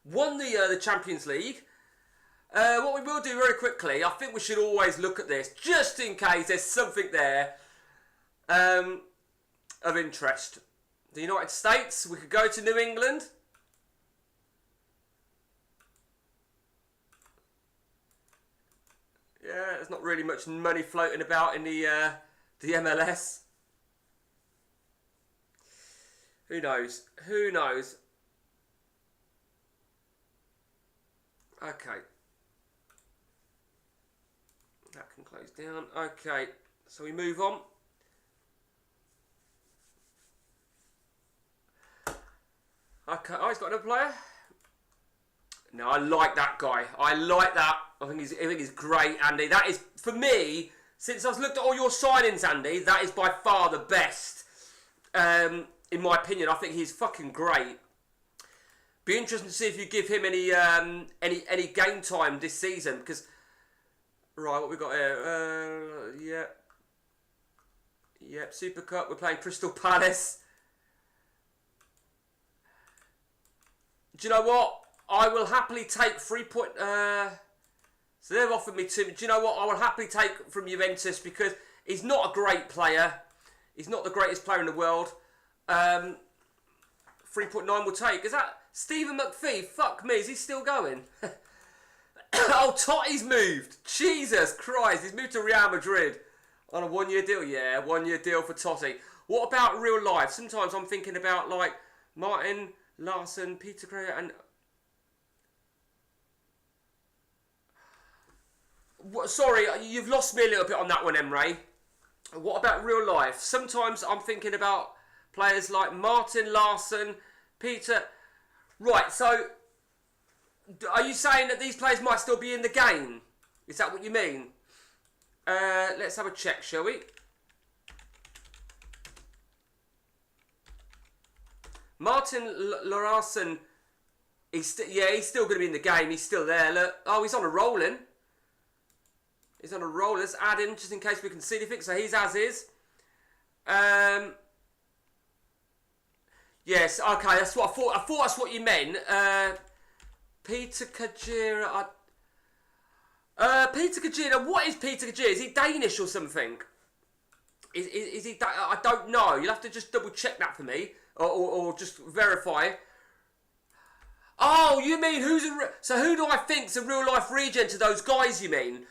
won the Champions League. What we will do very quickly, I think we should always look at this, just in case there's something there of interest. The United States, we could go to New England. Yeah, there's not really much money floating about in the MLS. Who knows? Who knows? Okay. That can close down. Okay, so we move on. Okay, oh, he's got another player. No, I like that guy. I like that. I think he's great, Andy. That is, for me, since I've looked at all your signings, Andy, that is by far the best. In my opinion, I think he's fucking great. Be interesting to see if you give him any game time this season, because right, what we got here? Yep, Super Cup. We're playing Crystal Palace. Do you know what? I will happily take 3 point. So they've offered me 2. Do you know what? I will happily take from Juventus because he's not a great player. He's not the greatest player in the world. 3.9 will take. Is that Stephen McPhee? Fuck me. Is he still going? Oh, Totti's moved. Jesus Christ. He's moved to Real Madrid on a 1-year deal. Yeah, 1-year deal for Totti. What about real life? Sometimes I'm thinking about like Martin Larsson, Peter Crouch, and sorry, you've lost me a little bit on that one, Emre. What about real life? Sometimes I'm thinking about players like Martin Larsson, Peter. Right, so are you saying that these players might still be in the game? Is that what you mean? Let's have a check, shall we? Martin Larsson, he's still going to be in the game. He's still there. Look, oh, he's on a rolling. He's on a roll. Let's add in just in case we can see anything. So he's as is. Yes, okay, that's what I thought. I thought that's what you meant. Peter Kajira. Peter Kajira. What is Peter Kajira? Is he Danish or something? Is he? I don't know. You'll have to just double check that for me, or just verify. Oh, you mean so who do I think's a real life regen to those guys? You mean?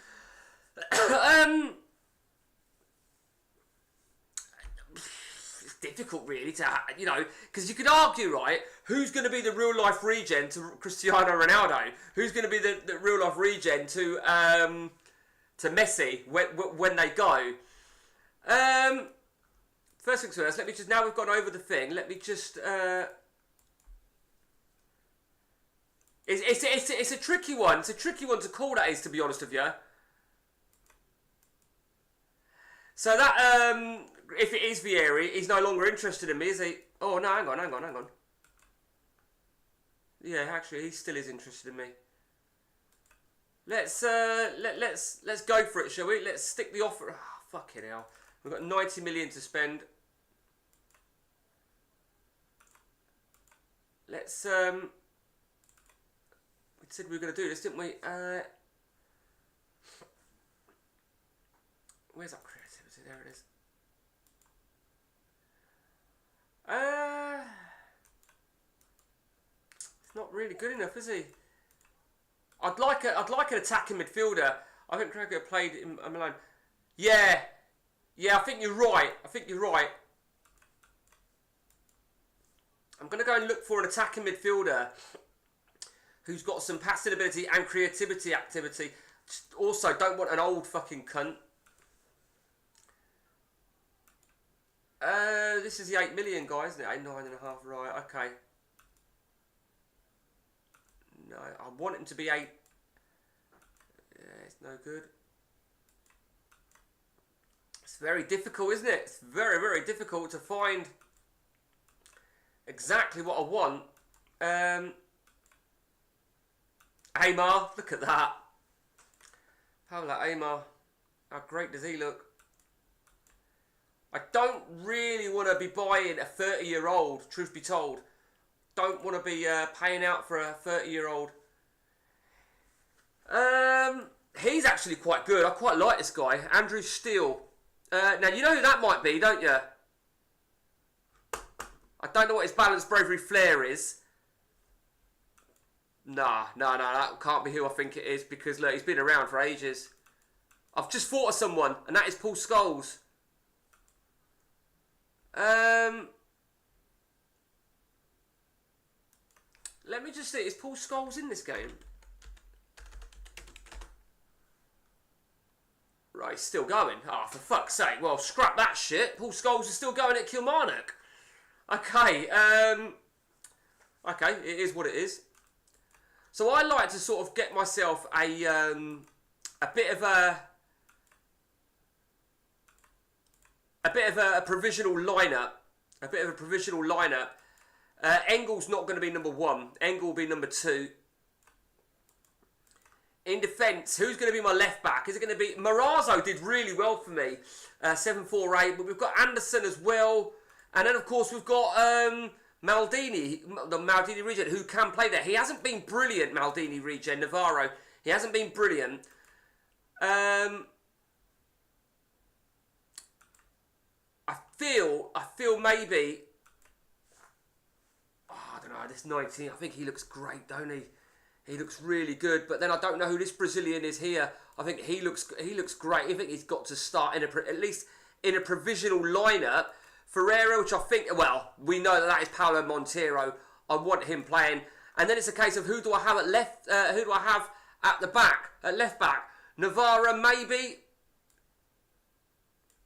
It's difficult, really, to because you could argue, right? Who's going to be the real life regen to Cristiano Ronaldo? Who's going to be the real life regen to Messi when they go? First things first. Let me just, now we've gone over the thing. Let me just. It's a tricky one. It's a tricky one to call, that is, to be honest with you. So that if it is Vieri, he's no longer interested in me, is he? Oh no, hang on. Yeah, actually, he still is interested in me. Let's go for it, shall we? Let's stick the offer. Oh, fucking hell, we've got 90 million to spend. Let's we said we were going to do this, didn't we? Where's that creativity? There it is. It's not really good enough, is he? I'd like an attacking midfielder. I think Krakow played in Milan. Yeah, I think you're right. I'm going to go and look for an attacking midfielder who's got some passing ability and creativity activity. Also, don't want an old fucking cunt. This is the 8 million guy, isn't it? 9.5, right, okay. No, I want him to be 8. Yeah, it's no good. It's very difficult, isn't it? It's very, very difficult to find exactly what I want. Aymar, look at that. Paula Aymar. How great does he look? I don't really want to be buying a 30-year-old, truth be told. Don't want to be paying out for a 30-year-old. He's actually quite good. I quite like this guy, Andrew Steele. Now, you know who that might be, don't you? I don't know what his balance, bravery, flair is. Nah, that can't be who I think it is, because look, he's been around for ages. I've just thought of someone, and that is Paul Scholes. Let me just see, is Paul Scholes in this game? he's still going. Oh, for fuck's sake. Well, scrap that shit. Paul Scholes is still going at Kilmarnock. Okay, okay, it is what it is. So I like to sort of get myself a bit of a provisional lineup. A bit of a provisional lineup. Engel's not going to be number 1. Engel will be number 2. In defence, who's going to be my left back? Is it going to be... Marazzo did really well for me. 7-4-8. But we've got Anderson as well. And then, of course, we've got Maldini. The Maldini regen, who can play there. He hasn't been brilliant, Maldini regen. Navarro. He hasn't been brilliant. I feel maybe... Oh, I don't know. This 19, I think he looks great, don't he? He looks really good, but then I don't know who this Brazilian is here. I think he looks great. I think he's got to start in at least in a provisional lineup. Ferreira, which I think, well, we know that is Paulo Monteiro. I want him playing, and then it's a case of who do I have at left? Who do I have at the back? At left back, Navarra maybe.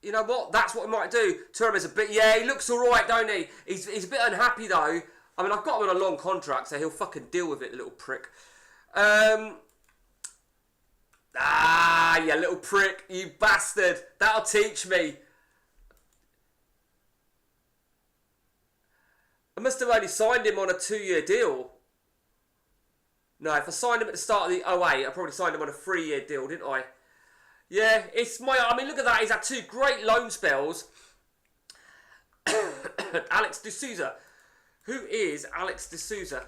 You know what? That's what we might do. Turam is a bit, yeah, he looks all right, don't he? He's a bit unhappy though. I mean, I've got him on a long contract, so he'll fucking deal with it, the little prick. You little prick, you bastard. That'll teach me. I must have only signed him on a 2-year deal. No, if I signed him at the start of the 08, I probably signed him on a 3-year deal, didn't I? Yeah, it's my... I mean, look at that. He's had 2 great loan spells. Alex de Souza. Who is Alex de Souza?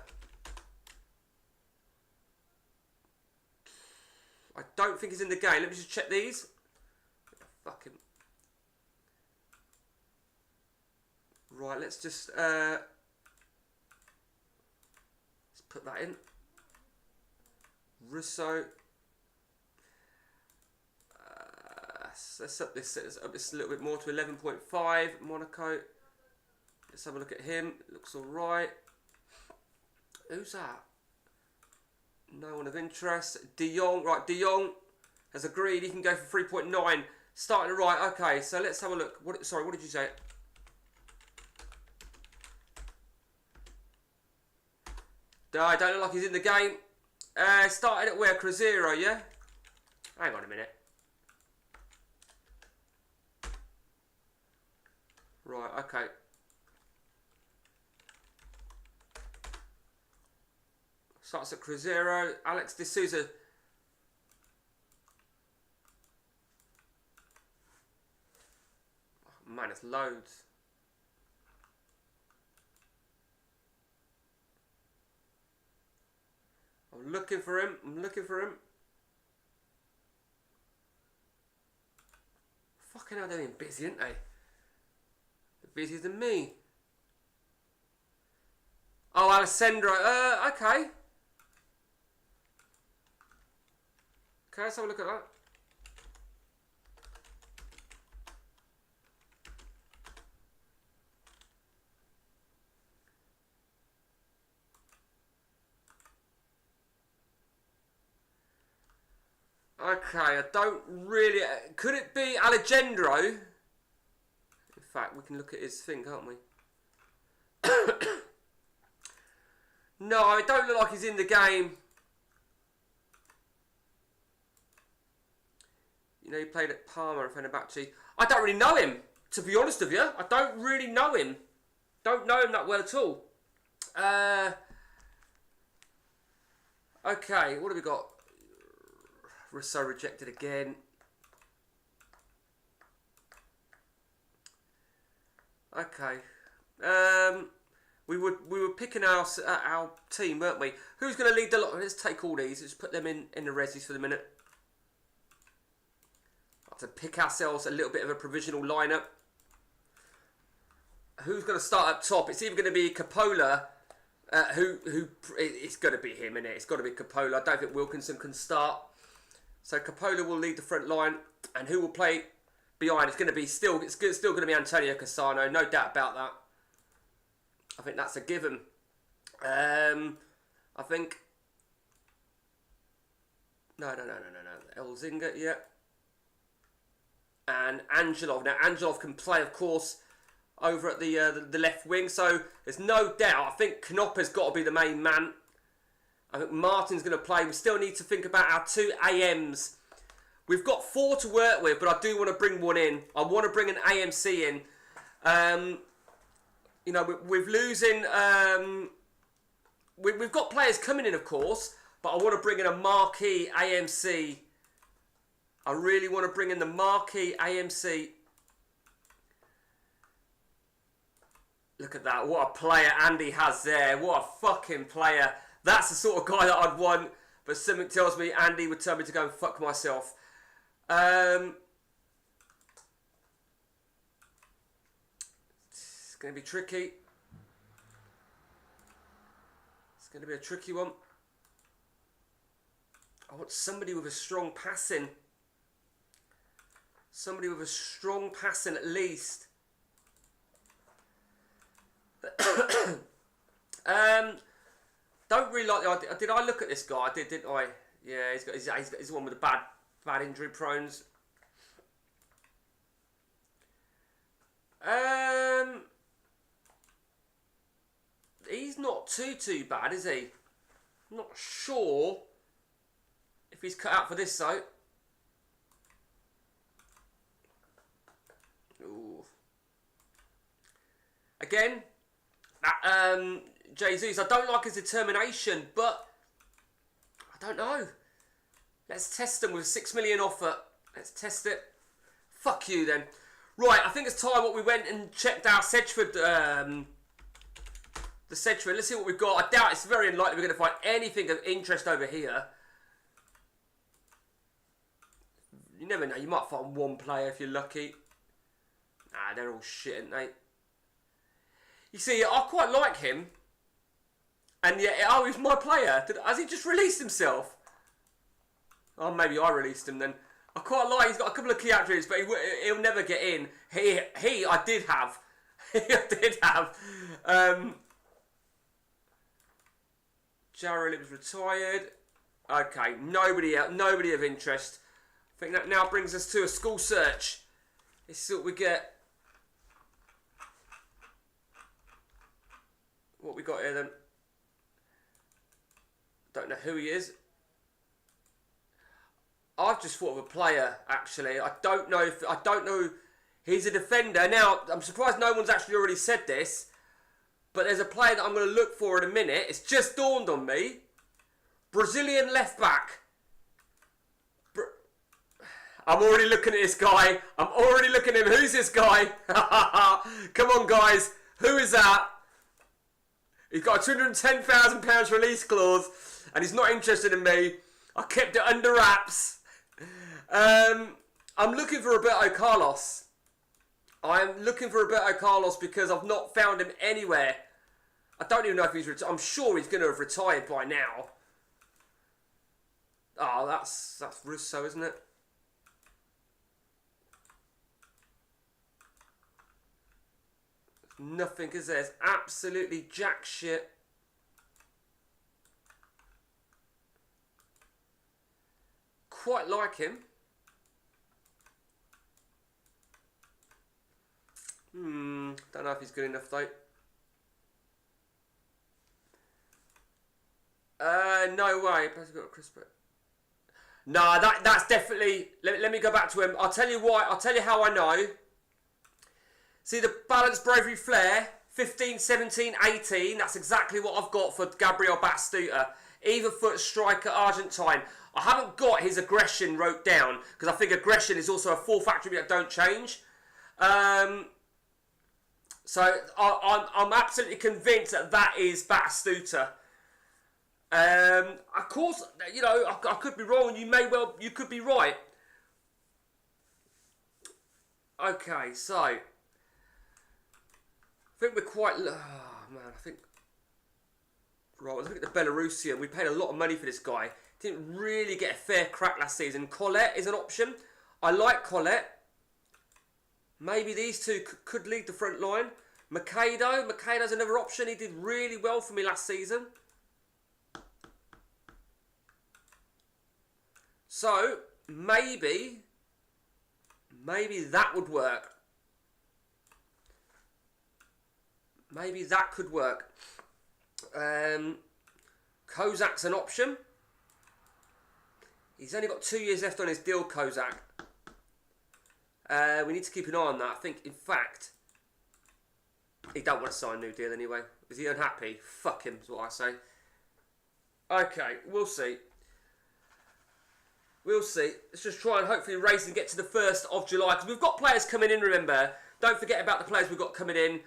I don't think he's in the game. Let me just check these. Fucking... Right, let's just... let's put that in. Russo. Let's up this a little bit more to 11.5. Monaco. Let's have a look at him. Looks alright. Who's that? No one of interest. De Jong. Right, De Jong has agreed. He can go for 3.9. Starting to right. Okay, so let's have a look. Sorry, what did you say? I don't look like he's in the game. Started at where? Cruzeiro, yeah? Hang on a minute. Right, okay. Starts at Cruzeiro. Alex de Souza. Oh, man, it's loads. I'm looking for him. Fucking hell, they're being busy, aren't they? They're busier than me. Oh, Alessandro. Okay. Okay, let's have a look at that. Okay, I don't really... Could it be Alejandro? In fact, we can look at his thing, can't we? No, it don't look like he's in the game. You know, he played at Parma and Fenerbahce. I don't really know him, to be honest with you. I don't really know him. Don't know him that well at all. Okay, what have we got? Rousseau rejected again. Okay. We were picking our team, weren't we? Who's going to lead the lot? Let's take all these. Let's put them in the resis for the minute. To pick ourselves a little bit of a provisional lineup. Who's going to start up top? It's either going to be Coppola. It's got to be him, innit? It's got to be Coppola. I don't think Wilkinson can start. So Coppola will lead the front line, and who will play behind? It's going to be still going to be Antonio Cassano, no doubt about that. I think that's a given. I think no. Elzinga, yeah. and Angelov. Now, Angelov can play, of course, over at the left wing. So there's no doubt. I think Knopper's got to be the main man. I think Martin's going to play. We still need to think about our 2 AMs. We've got 4 to work with, but I do want to bring one in. I want to bring an AMC in. You know, we're losing... We've got players coming in, of course, but I want to bring in a marquee AMC. I really want to bring in the marquee AMC. Look at that. What a player Andy has there. What a fucking player. That's the sort of guy that I'd want. But something tells me Andy would tell me to go and fuck myself. It's going to be tricky. It's going to be a tricky one. I want somebody with a strong passing. Somebody with a strong passing at least. Don't really like the idea. Did I look at this guy? I did, didn't I? Yeah, he's the one with the bad injury prones. He's not too bad, is he? I'm not sure if he's cut out for this though. Ooh. Again, Jesus, I don't like his determination, but I don't know. Let's test him with a 6 million offer. Let's test it. Fuck you then. Right, I think it's time what we went and checked out Sedgeford. The Sedgeford. Let's see what we've got. I doubt it's very unlikely we're going to find anything of interest over here. You never know. You might find one player if you're lucky. Nah, they're all shit, aren't they? You see, I quite like him. And yet, oh, he's my player. Has he just released himself? Oh, maybe I released him then. I quite like, he's got a couple of key attributes, but he'll never get in. I did have. I did have. Jarrell was retired. Okay, nobody else, nobody of interest. I think that now brings us to a school search. Let's see what we get. What we got here then? Don't know who he is. I've just thought of a player, actually. I don't know. He's a defender. Now, I'm surprised no one's actually already said this. But there's a player that I'm going to look for in a minute. It's just dawned on me. Brazilian left back. I'm already looking at this guy. I'm already looking at him. Who's this guy? Come on, guys. Who is that? He's got a £210,000 release clause. And he's not interested in me. I kept it under wraps. I'm looking for Roberto Carlos. I'm looking for Roberto Carlos because I've not found him anywhere. I don't even know if he's retired. I'm sure he's going to have retired by now. Oh, that's Russo, isn't it? Nothing, is there? There's absolutely jack shit. Quite like him. Don't know if he's good enough though. No way. Nah, that's definitely. Let me go back to him. I'll tell you why. I'll tell you how I know. See the balance, bravery, flair. 15, 17, 18. That's exactly what I've got for Gabriel Batistuta. Either foot striker, Argentine. I haven't got his aggression wrote down because I think aggression is also a fourth attribute that don't change. So I'm absolutely convinced that is Batistuta. Of course, you know, I could be wrong. You could be right. Okay, so I think we're quite. Oh man, I think. Right, let's look at the Belarusian. We paid a lot of money for this guy. Didn't really get a fair crack last season. Colette is an option. I like Colette. Maybe these two could lead the front line. Macedo's another option. He did really well for me last season. So, maybe Maybe that would work. Maybe that could work. Kozak's an option. He's only got 2 years left on his deal, Kozak. We need to keep an eye on that. I think, in fact, he don't want to sign a new deal anyway. Is he unhappy? Fuck him, is what I say. Okay, we'll see. We'll see. Let's just try and hopefully race and get to the 1st of July. Because we've got players coming in, remember. Don't forget about the players we've got coming in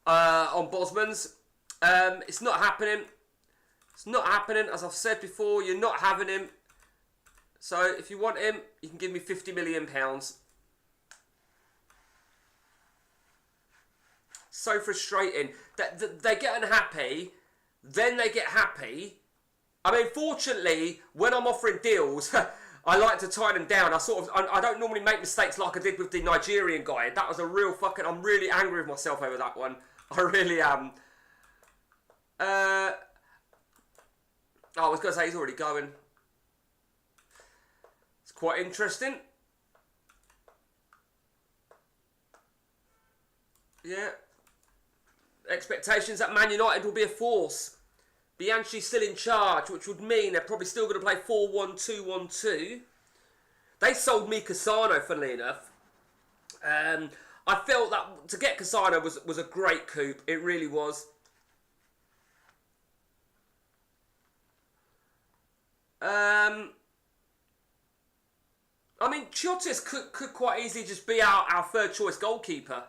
on Bosman's. It's not happening. It's not happening. As I've said before, you're not having him. So if you want him, you can give me £50 million. So frustrating. They get unhappy, then they get happy. I mean, fortunately, when I'm offering deals, I like to tie them down. I don't normally make mistakes like I did with the Nigerian guy. That was a real fucking... I'm really angry with myself over that one. I really am. I was going to say he's already going. It's quite interesting. Yeah. Expectations that Man United will be a force. Bianchi's still in charge, which would mean they're probably still going to play 4-1-2-1-2. They sold me Cassano, funnily enough. I felt that to get Cassano was a great coup. It really was. I mean, Chiotis could quite easily just be our third choice goalkeeper.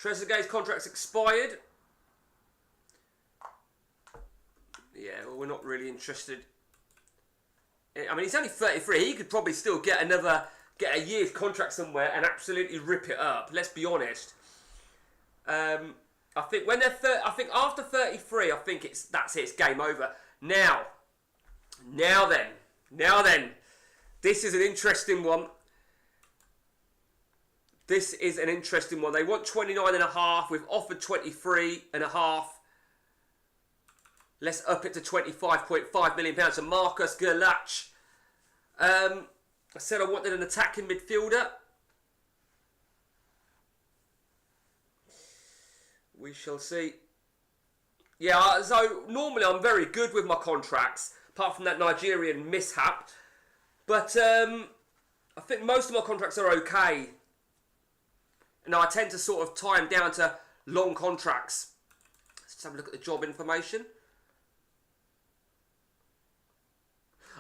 Trezeguet's contract's expired. Yeah, well, we're not really interested. I mean, he's only 33. He could probably still get a year's contract somewhere and absolutely rip it up. Let's be honest. I think when they're I think after 33, I think that's it. It's game over. Now then, this is an interesting one. This is an interesting one. They want 29.5. We've offered 23.5. Let's up it to £25.5 million. So Marcus Gerlach. I said I wanted an attacking midfielder. We shall see. Yeah, so normally I'm very good with my contracts, apart from that Nigerian mishap. But I think most of my contracts are okay. Now I tend to sort of tie them down to long contracts. Let's just have a look at the job information.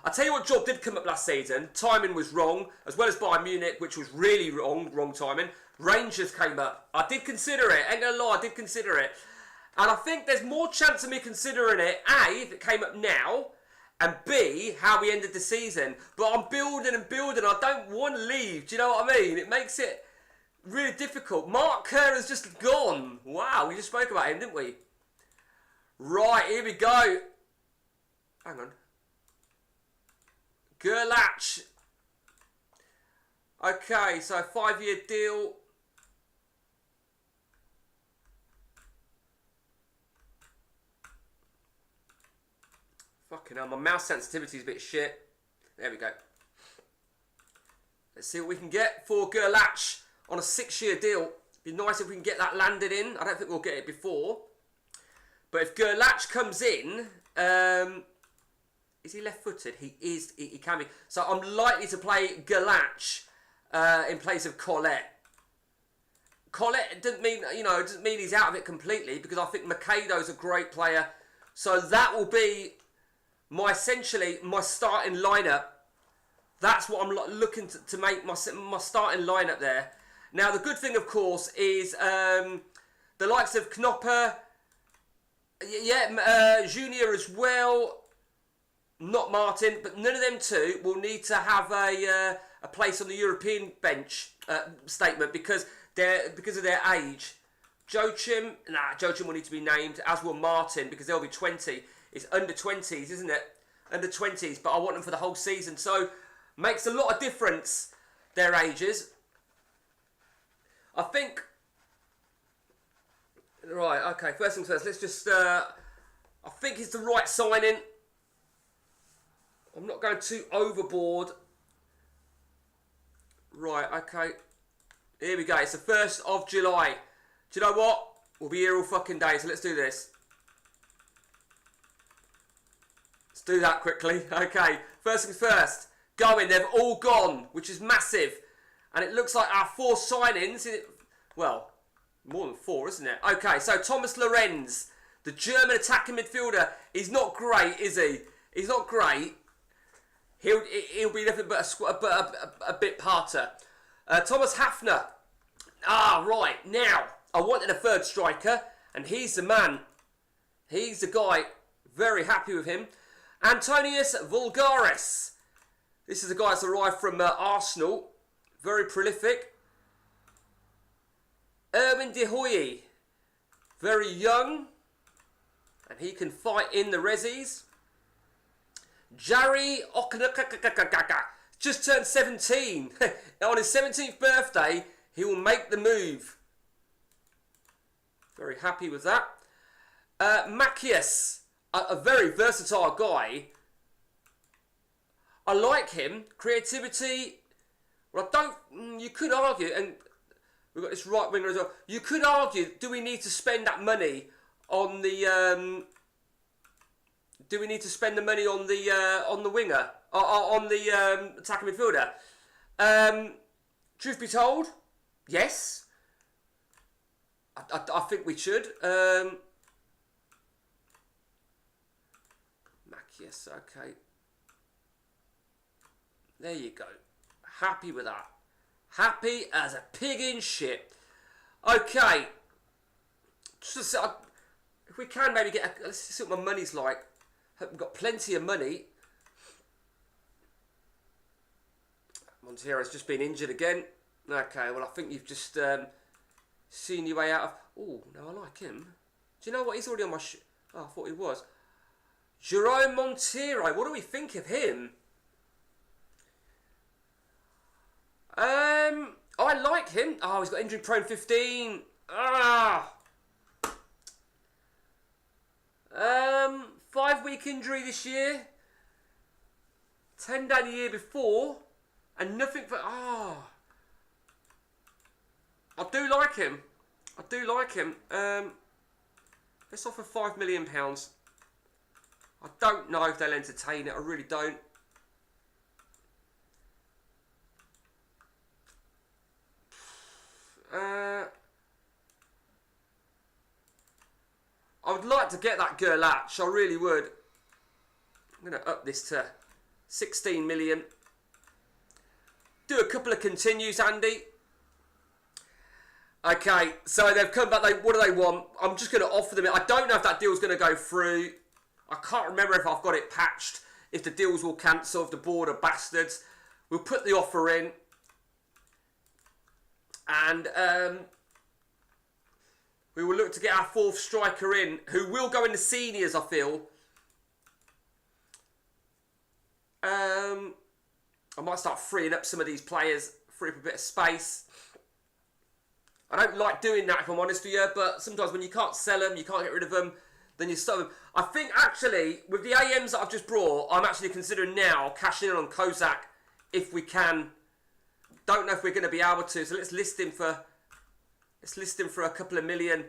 I tell you what job did come up last season. Timing was wrong, as well as Bayern Munich, which was really wrong timing. Rangers came up. I did consider it. Ain't gonna lie, I did consider it. And I think there's more chance of me considering it, A, if it came up now, and B, how we ended the season. But I'm building and building. I don't want to leave. Do you know what I mean? It makes it really difficult. Mark Kerr has just gone. Wow, we just spoke about him, didn't we? Right, here we go. Hang on. Gerlach. Okay, so 5-year deal. Fucking hell, my mouse sensitivity is a bit shit. There we go. Let's see what we can get for Gerlach on a 6-year deal. Be nice if we can get that landed in. I don't think we'll get it before. But if Gerlach comes in, is he left-footed? He is. He can be. So I'm likely to play Gerlach in place of Colette. Colette doesn't mean, doesn't mean he's out of it completely, because I think Makedo's a great player. So that will be essentially my starting lineup. That's what I'm looking to make my starting lineup there. Now the good thing, of course, is the likes of Knopper, Junior as well. Not Martin, but none of them two will need to have a place on the European bench statement because of their age. Joachim will need to be named, as will Martin, because they'll be 20. It's under 20s, isn't it? Under 20s, but I want them for the whole season. So, makes a lot of difference, their ages. I think... Right, okay, first things first. Let's just... I think it's the right signing. I'm not going too overboard. Right, okay. Here we go. It's the 1st of July. Do you know what? We'll be here all fucking day, so let's do this. Let's do that quickly. Okay, first things first. Going, they've all gone, which is massive. And it looks like our 4 signings, well, more than 4, isn't it? Okay, so Thomas Lorenz, the German attacking midfielder. He's not great, is he? He's not great. He'll be nothing but a bit parter. Thomas Hafner. Ah, right. Now, I wanted a 3rd striker, and he's the man. He's the guy. Very happy with him. Antonius Vulgaris. This is a guy that's arrived from Arsenal. Very prolific. Erwin De Hoy. Very young. And he can fight in the resis. Jari Okanakakakakaka. Just turned 17. On his 17th birthday, he will make the move. Very happy with that. Macias, a very versatile guy. I like him. Creativity. Well, you could argue, and we've got this right winger as well. You could argue, do we need to spend that money on the? Do we need to spend the money on the winger, on the attacking midfielder? Truth be told, yes. I think we should. Macias, okay. There you go. Happy with that. Happy as a pig in shit. Okay. Just, if we can maybe get let's see what my money's like. Hope we've got plenty of money. Montero's just been injured again. Okay, well I think you've just seen your way out of... Oh, no, I like him. Do you know what? He's already on my... Oh, I thought he was. Jerome Montero. What do we think of him? I like him. Oh, he's got injury prone 15. Ah. 5-week injury this year. 10 down the year before. And nothing for... Ah. I do like him. I do like him. Let's offer £5 million. I don't know if they'll entertain it. I really don't. I would like to get that Gerlach. I really would. I'm going to up this to 16 million. Do a couple of continues, Andy. Okay, so they've come back. What do they want? I'm just going to offer them it. I don't know if that deal's going to go through. I can't remember if I've got it patched. If the deals will cancel, if the board are bastards. We'll put the offer in. And we will look to get our 4th striker in, who will go in the seniors, I feel. I might start freeing up some of these players, free up a bit of space. I don't like doing that, if I'm honest with you, but sometimes when you can't sell them, you can't get rid of them, then you stop them. I think, actually, with the AMs that I've just brought, I'm actually considering now cashing in on Kozak if we can. Don't know if we're going to be able to, so let's list him for a couple of million.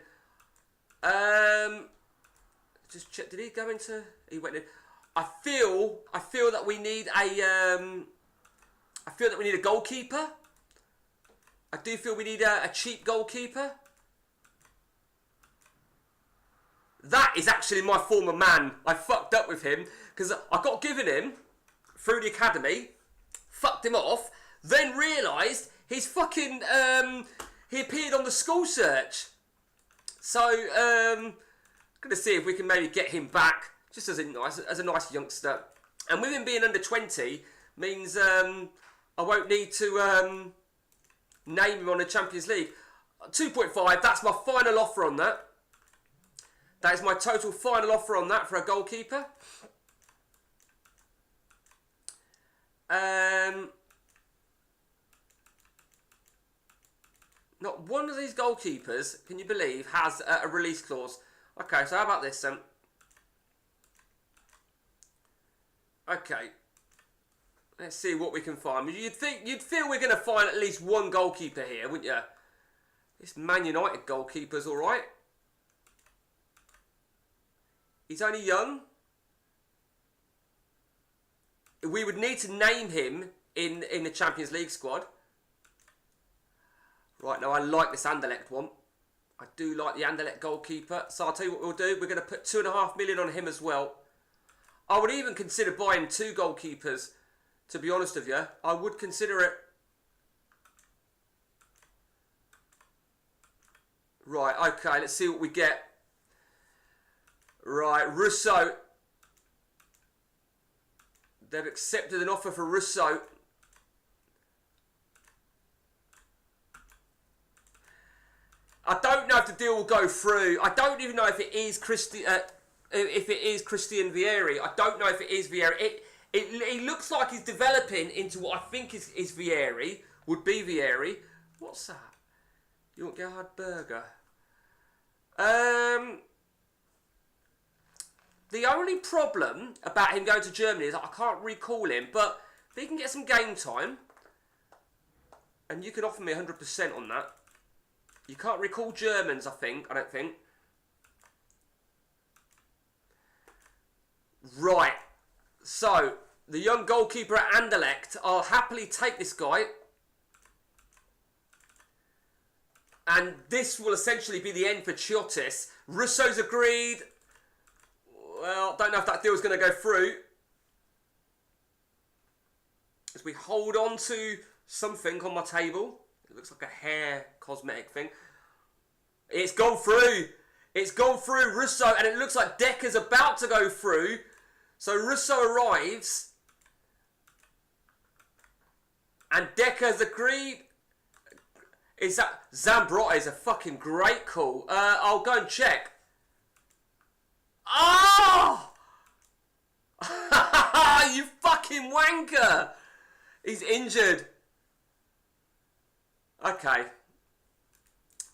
Just check. Did he go into? He went in. I feel that we need a. I feel that we need a goalkeeper. I do feel we need a cheap goalkeeper. That is actually my former man. I fucked up with him because I got given him through the academy, fucked him off, then realised he's fucking. He appeared on the school search. So, going to see if we can maybe get him back, just as a nice youngster. And with him being under 20, means I won't need to name him on the Champions League. 2.5, that's my final offer on that. That is my total final offer on that for a goalkeeper. Not one of these goalkeepers, can you believe, has a release clause. Okay, so how about this then? Let's see what we can find. You'd feel we're going to find at least one goalkeeper here, wouldn't you? This Man United goalkeeper's all right. He's only young. We would need to name him in the Champions League squad. Right, now I like this Anderlecht one. I do like the Anderlecht goalkeeper. So I'll tell you what we'll do. We're going to put 2.5 million on him as well. I would even consider buying 2 goalkeepers, to be honest with you. I would consider it. Right, okay, let's see what we get. Right, Russo. They've accepted an offer for Russo. I don't know if the deal will go through. I don't even know if it is Christian Vieri. I don't know if it is Vieri. It looks like he's developing into what I think is Vieri. Would be Vieri. What's that? You want Gerhard Berger? The only problem about him going to Germany is I can't recall him, but if he can get some game time, and you can offer me 100% on that. You can't recall Germans, I don't think. Right. So, the young goalkeeper at Anderlecht, I'll happily take this guy. And this will essentially be the end for Chiotis. Russo's agreed. Well, don't know if that deal's going to go through. As we hold on to something on my table. It looks like a hair cosmetic thing. It's gone through. It's gone through, Russo. And it looks like Decker's about to go through. So Russo arrives. And Decker's agreed. Is that... Zambrotta is a fucking great call. I'll go and check. Oh! You fucking wanker! He's injured. Okay.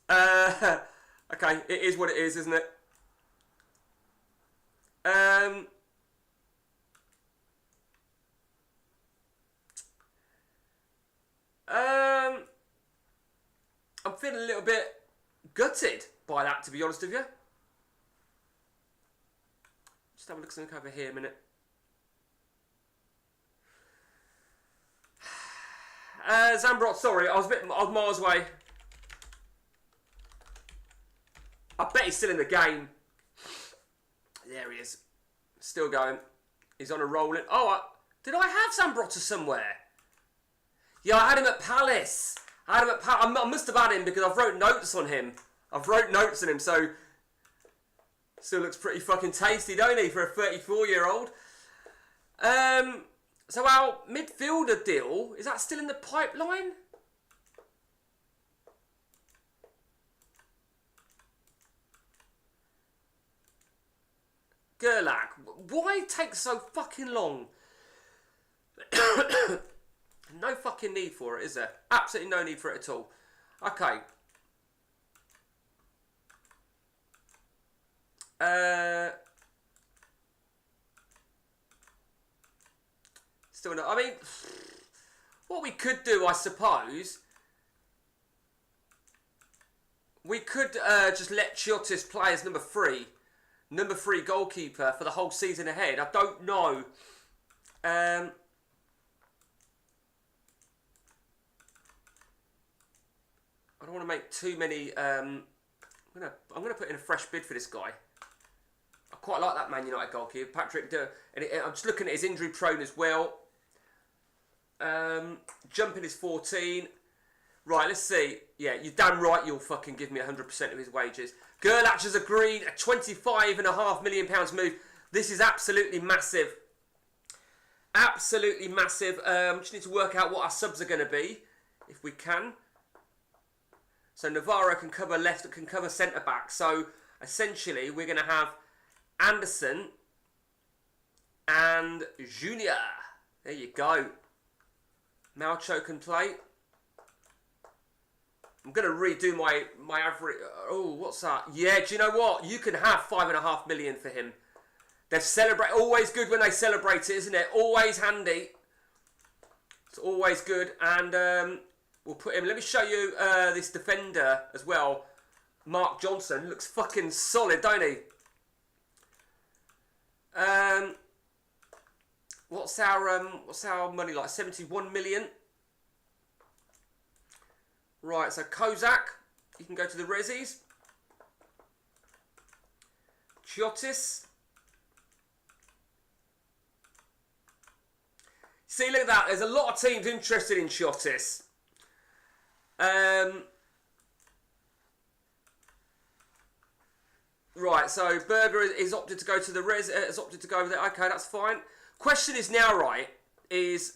Okay, it is what it is, isn't it? I'm feeling a little bit gutted by that, to be honest with you. Just have a look over here a minute. Zambrotta, sorry, I was miles away. I bet he's still in the game. There he is. Still going. He's on a rolling. Oh, did I have Zambrotta somewhere? Yeah, I had him at Palace. I must have had him because I've wrote notes on him. So still looks pretty fucking tasty, don't he, for a 34-year-old? So our midfielder deal, is that still in the pipeline? Gerlach, why take so fucking long? No fucking need for it, is there? Absolutely no need for it at all. Okay. Still not. I mean, what we could do, I suppose, we could just let Chiotis play as number 3 goalkeeper for the whole season ahead. I don't know. I don't want to make too many. I'm gonna put in a fresh bid for this guy. I quite like that Man United goalkeeper, Patrick. And I'm just looking at his injury prone as well. Jumping is 14. Right, let's see. Yeah, you're damn right. You'll fucking give me 100% of his wages. Gerlach has agreed a £25.5 million move. This is absolutely massive. Absolutely massive. Just need to work out what our subs are going to be, if we can. So Navarro can cover left, can cover centre back. So essentially, we're going to have Anderson and Junior. There you go. Malcho can play. I'm going to redo my average. Oh, what's that? Yeah, do you know what? You can have $5.5 million for him. They've celebrated. Always good when they celebrate it, isn't it? Always handy. It's always good. And we'll put him... Let me show you this defender as well. Mark Johnson. Looks fucking solid, don't he? What's our money like? 71 million. Right, so Kozak, you can go to the Rezzies. Chiotis. See, look at that. There's a lot of teams interested in Chiotis. Right, so Berger is opted to go to the has opted to go over there. Okay, that's fine. Question is now, right, is...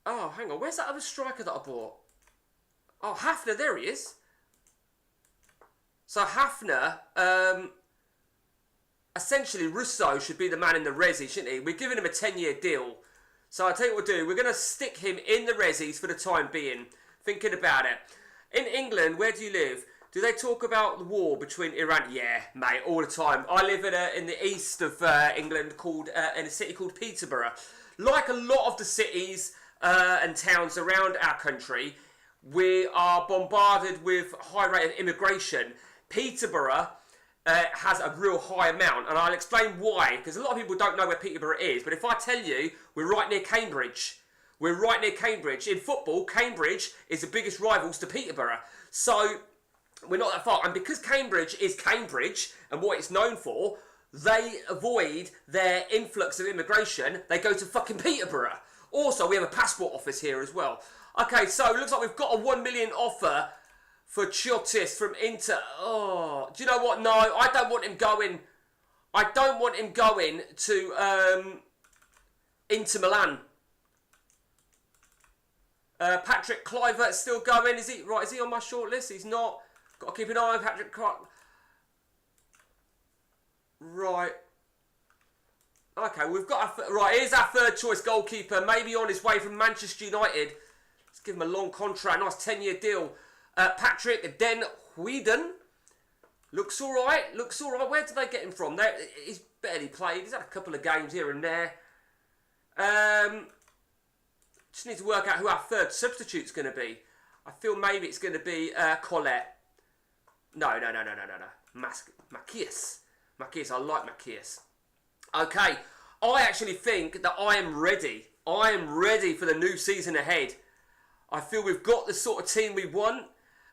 Oh, hang on. Where's that other striker that I bought? Oh, Hafner. There he is. So Hafner, essentially Russo should be the man in the Resi, shouldn't he? We're giving him a 10-year deal. So I'll tell you what we'll do. We're going to stick him in the Resis for the time being. Thinking about it. In England, where do you live? Do they talk about the war between Iran? Yeah, mate, all the time. I live in the east of England, in a city called Peterborough. Like a lot of the cities and towns around our country, we are bombarded with high rate of immigration. Peterborough has a real high amount, and I'll explain why, because a lot of people don't know where Peterborough is, but if I tell you, we're right near Cambridge. We're right near Cambridge. In football, Cambridge is the biggest rivals to Peterborough. So, we're not that far. And because Cambridge is Cambridge, and what it's known for, they avoid their influx of immigration. They go to fucking Peterborough. Also, we have a passport office here as well. Okay, so it looks like we've got a 1 million offer for Chiotis from Inter. Oh, do you know what? No, I don't want him going. I don't want him going to Inter Milan. Patrick Kluivert still going. Is he right? Is he on my shortlist? He's not. Got to keep an eye on Patrick Kluivert. Right. Okay, we've got right. Here's our third choice goalkeeper. Maybe on his way from Manchester United. Let's give him a long contract. Nice 10-year deal. Patrick Den Huiden. Looks all right. Looks all right. Where did they get him from? He's barely played. He's had a couple of games here and there. Just need to work out who our third substitute's going to be. I feel maybe it's going to be Colette. No. Macias. Macias. I like Macias. Okay. I actually think that I am ready. I am ready for the new season ahead. I feel we've got the sort of team we want.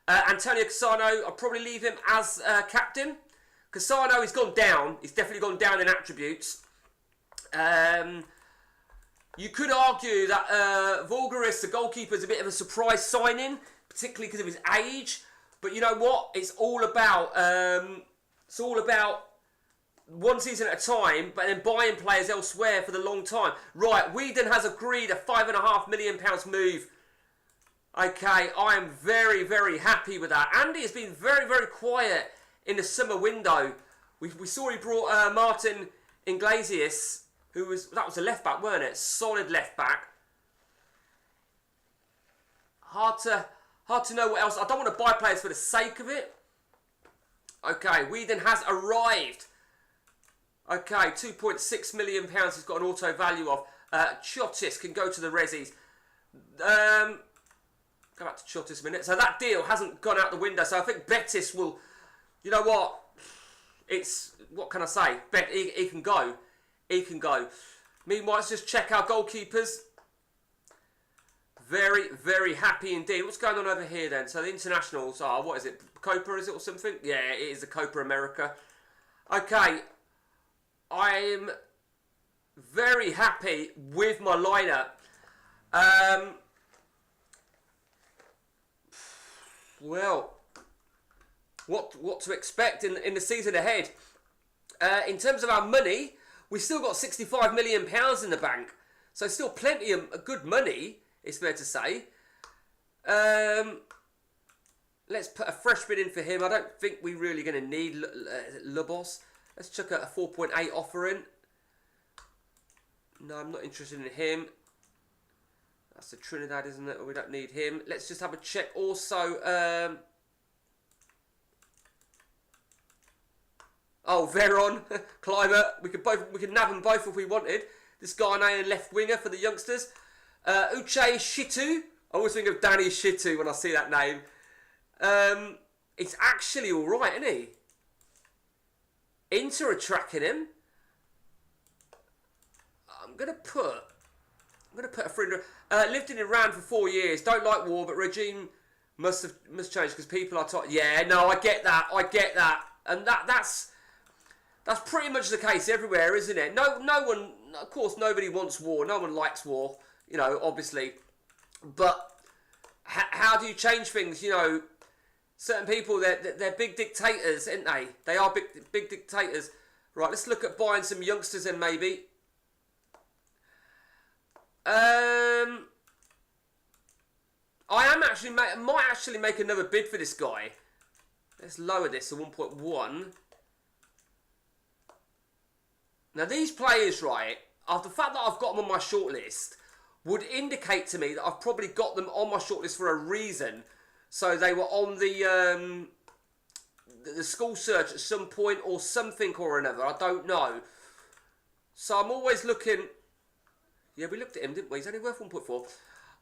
Antonio Cassano, I'll probably leave him as captain. Cassano has gone down. He's definitely gone down in attributes. You could argue that Vulgaris, the goalkeeper, is a bit of a surprise signing, particularly because of his age. But you know what? It's all about one season at a time, but then buying players elsewhere for the long time. Right, Whedon has agreed a £5.5 million move. Okay, I am very, very happy with that. Andy has been very, very quiet in the summer window. We saw he brought Martin Iglesias, that was a left back, weren't it? Solid left back. Hard to know what else. I don't want to buy players for the sake of it. Okay, Whedon has arrived. Okay, £2.6 million he's got an auto value of. Chiotis can go to the Resis. Go back to Chiotis a minute. So that deal hasn't gone out the window. So I think Betis will... You know what? What can I say? He can go. He can go. Meanwhile, let's just check our goalkeepers. Very, very happy indeed. What's going on over here then? So the internationals are... What is it? Copa, is it, or something? Yeah, it is the Copa America. Okay. I'm very happy with my lineup. Well, what to expect in the season ahead? In terms of our money, we've still got £65 million in the bank. So still plenty of good money, it's fair to say. Let's put a fresh bid in for him. I don't think we're really going to need Lobos. Let's chuck a 4.8 offer in. No, I'm not interested in him. That's the Trinidad, isn't it? We don't need him. Let's just have a check. Also, Veron, Kluivert. We could nab them both if we wanted. This Ghanaian left winger for the youngsters. Uche Shitu. I always think of Danny Shitu when I see that name. It's actually all right, isn't he? Inter are tracking him. I'm gonna put a friend. Lived in Iran for 4 years. Don't like war, but regime must change because people are taught. Yeah, no, I get that, and that's pretty much the case everywhere, isn't it? No one, of course, nobody wants war. No one likes war, you know, obviously. But how do you change things? You know, certain people, they're big dictators, aren't they? They are big dictators. Right, let's look at buying some youngsters then, maybe. Might actually make another bid for this guy. Let's lower this to 1.1. Now these players, right, the fact that I've got them on my shortlist would indicate to me that I've probably got them on my shortlist for a reason. So they were on the school search at some point or something or another. I don't know. So I'm always looking. Yeah, we looked at him, didn't we? He's only worth 1.4.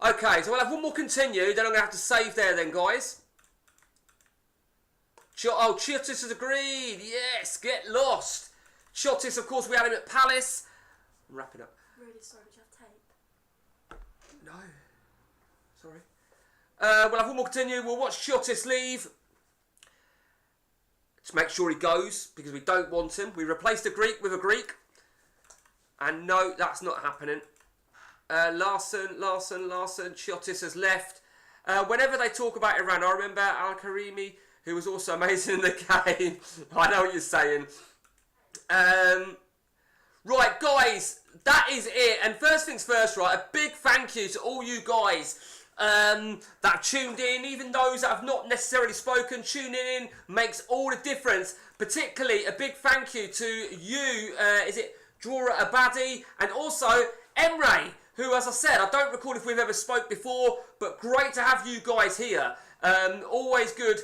Okay, so we'll have one more continue. Then I'm going to have to save there then, guys. Oh, Chiotis has agreed. Yes, get lost. Chiotis, of course, we had him at Palace. I'm wrapping up. Really sorry, do you have tape? No. Sorry. We'll have one more continue. We'll watch Chiotis leave. Just make sure he goes, because we don't want him. We replaced a Greek with a Greek. And no, that's not happening. Larson, Chiotis has left. Whenever they talk about Iran, I remember Al-Karimi, who was also amazing in the game. I know what you're saying. Right, guys, that is it. And first things first, right, a big thank you to all you guys that tuned in. Even those that have not necessarily spoken, tuning in makes all the difference. Particularly a big thank you to you, is it Dora Abadi, and also Emre, who, as I said, I don't recall if we've ever spoke before, but great to have you guys here. Always good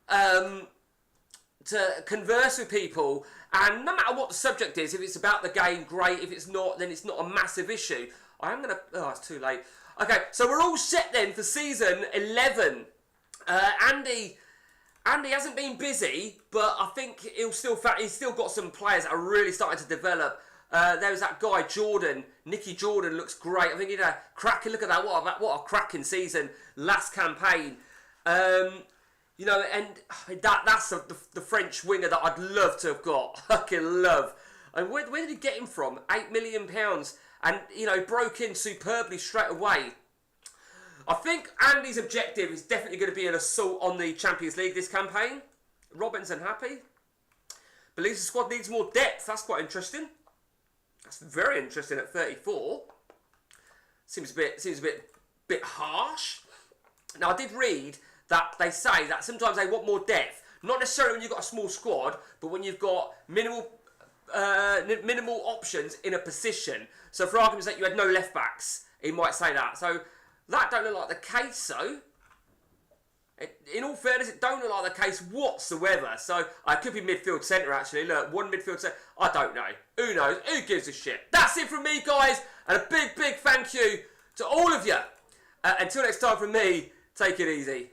to converse with people, and no matter what the subject is, if it's about the game, great. If it's not, then it's not a massive issue. I am going to... Oh, it's too late. Okay, so we're all set then for season 11. Andy hasn't been busy, but I think he's still got some players that are really starting to develop. There was that guy, Jordan. Nicky Jordan looks great. I think he had a cracking... Look at that. What a cracking season. Last campaign. You know, and that's the French winger that I'd love to have got. Fucking love. And where did he get him from? £8 million. And, you know, broke in superbly straight away. I think Andy's objective is definitely going to be an assault on the Champions League this campaign. Robinson happy. Believes the squad needs more depth. That's quite interesting. That's very interesting at 34. Seems a bit harsh. Now, I did read that they say that sometimes they want more depth. Not necessarily when you've got a small squad, but when you've got minimal options in a position. So for argument's sake, you had no left backs. He might say that. So that don't look like the case, so. In all fairness, it don't look like the case whatsoever. So I could be midfield centre actually. Look, one midfield centre. I don't know. Who knows? Who gives a shit? That's it from me, guys. And a big thank you to all of you. Until next time from me, take it easy.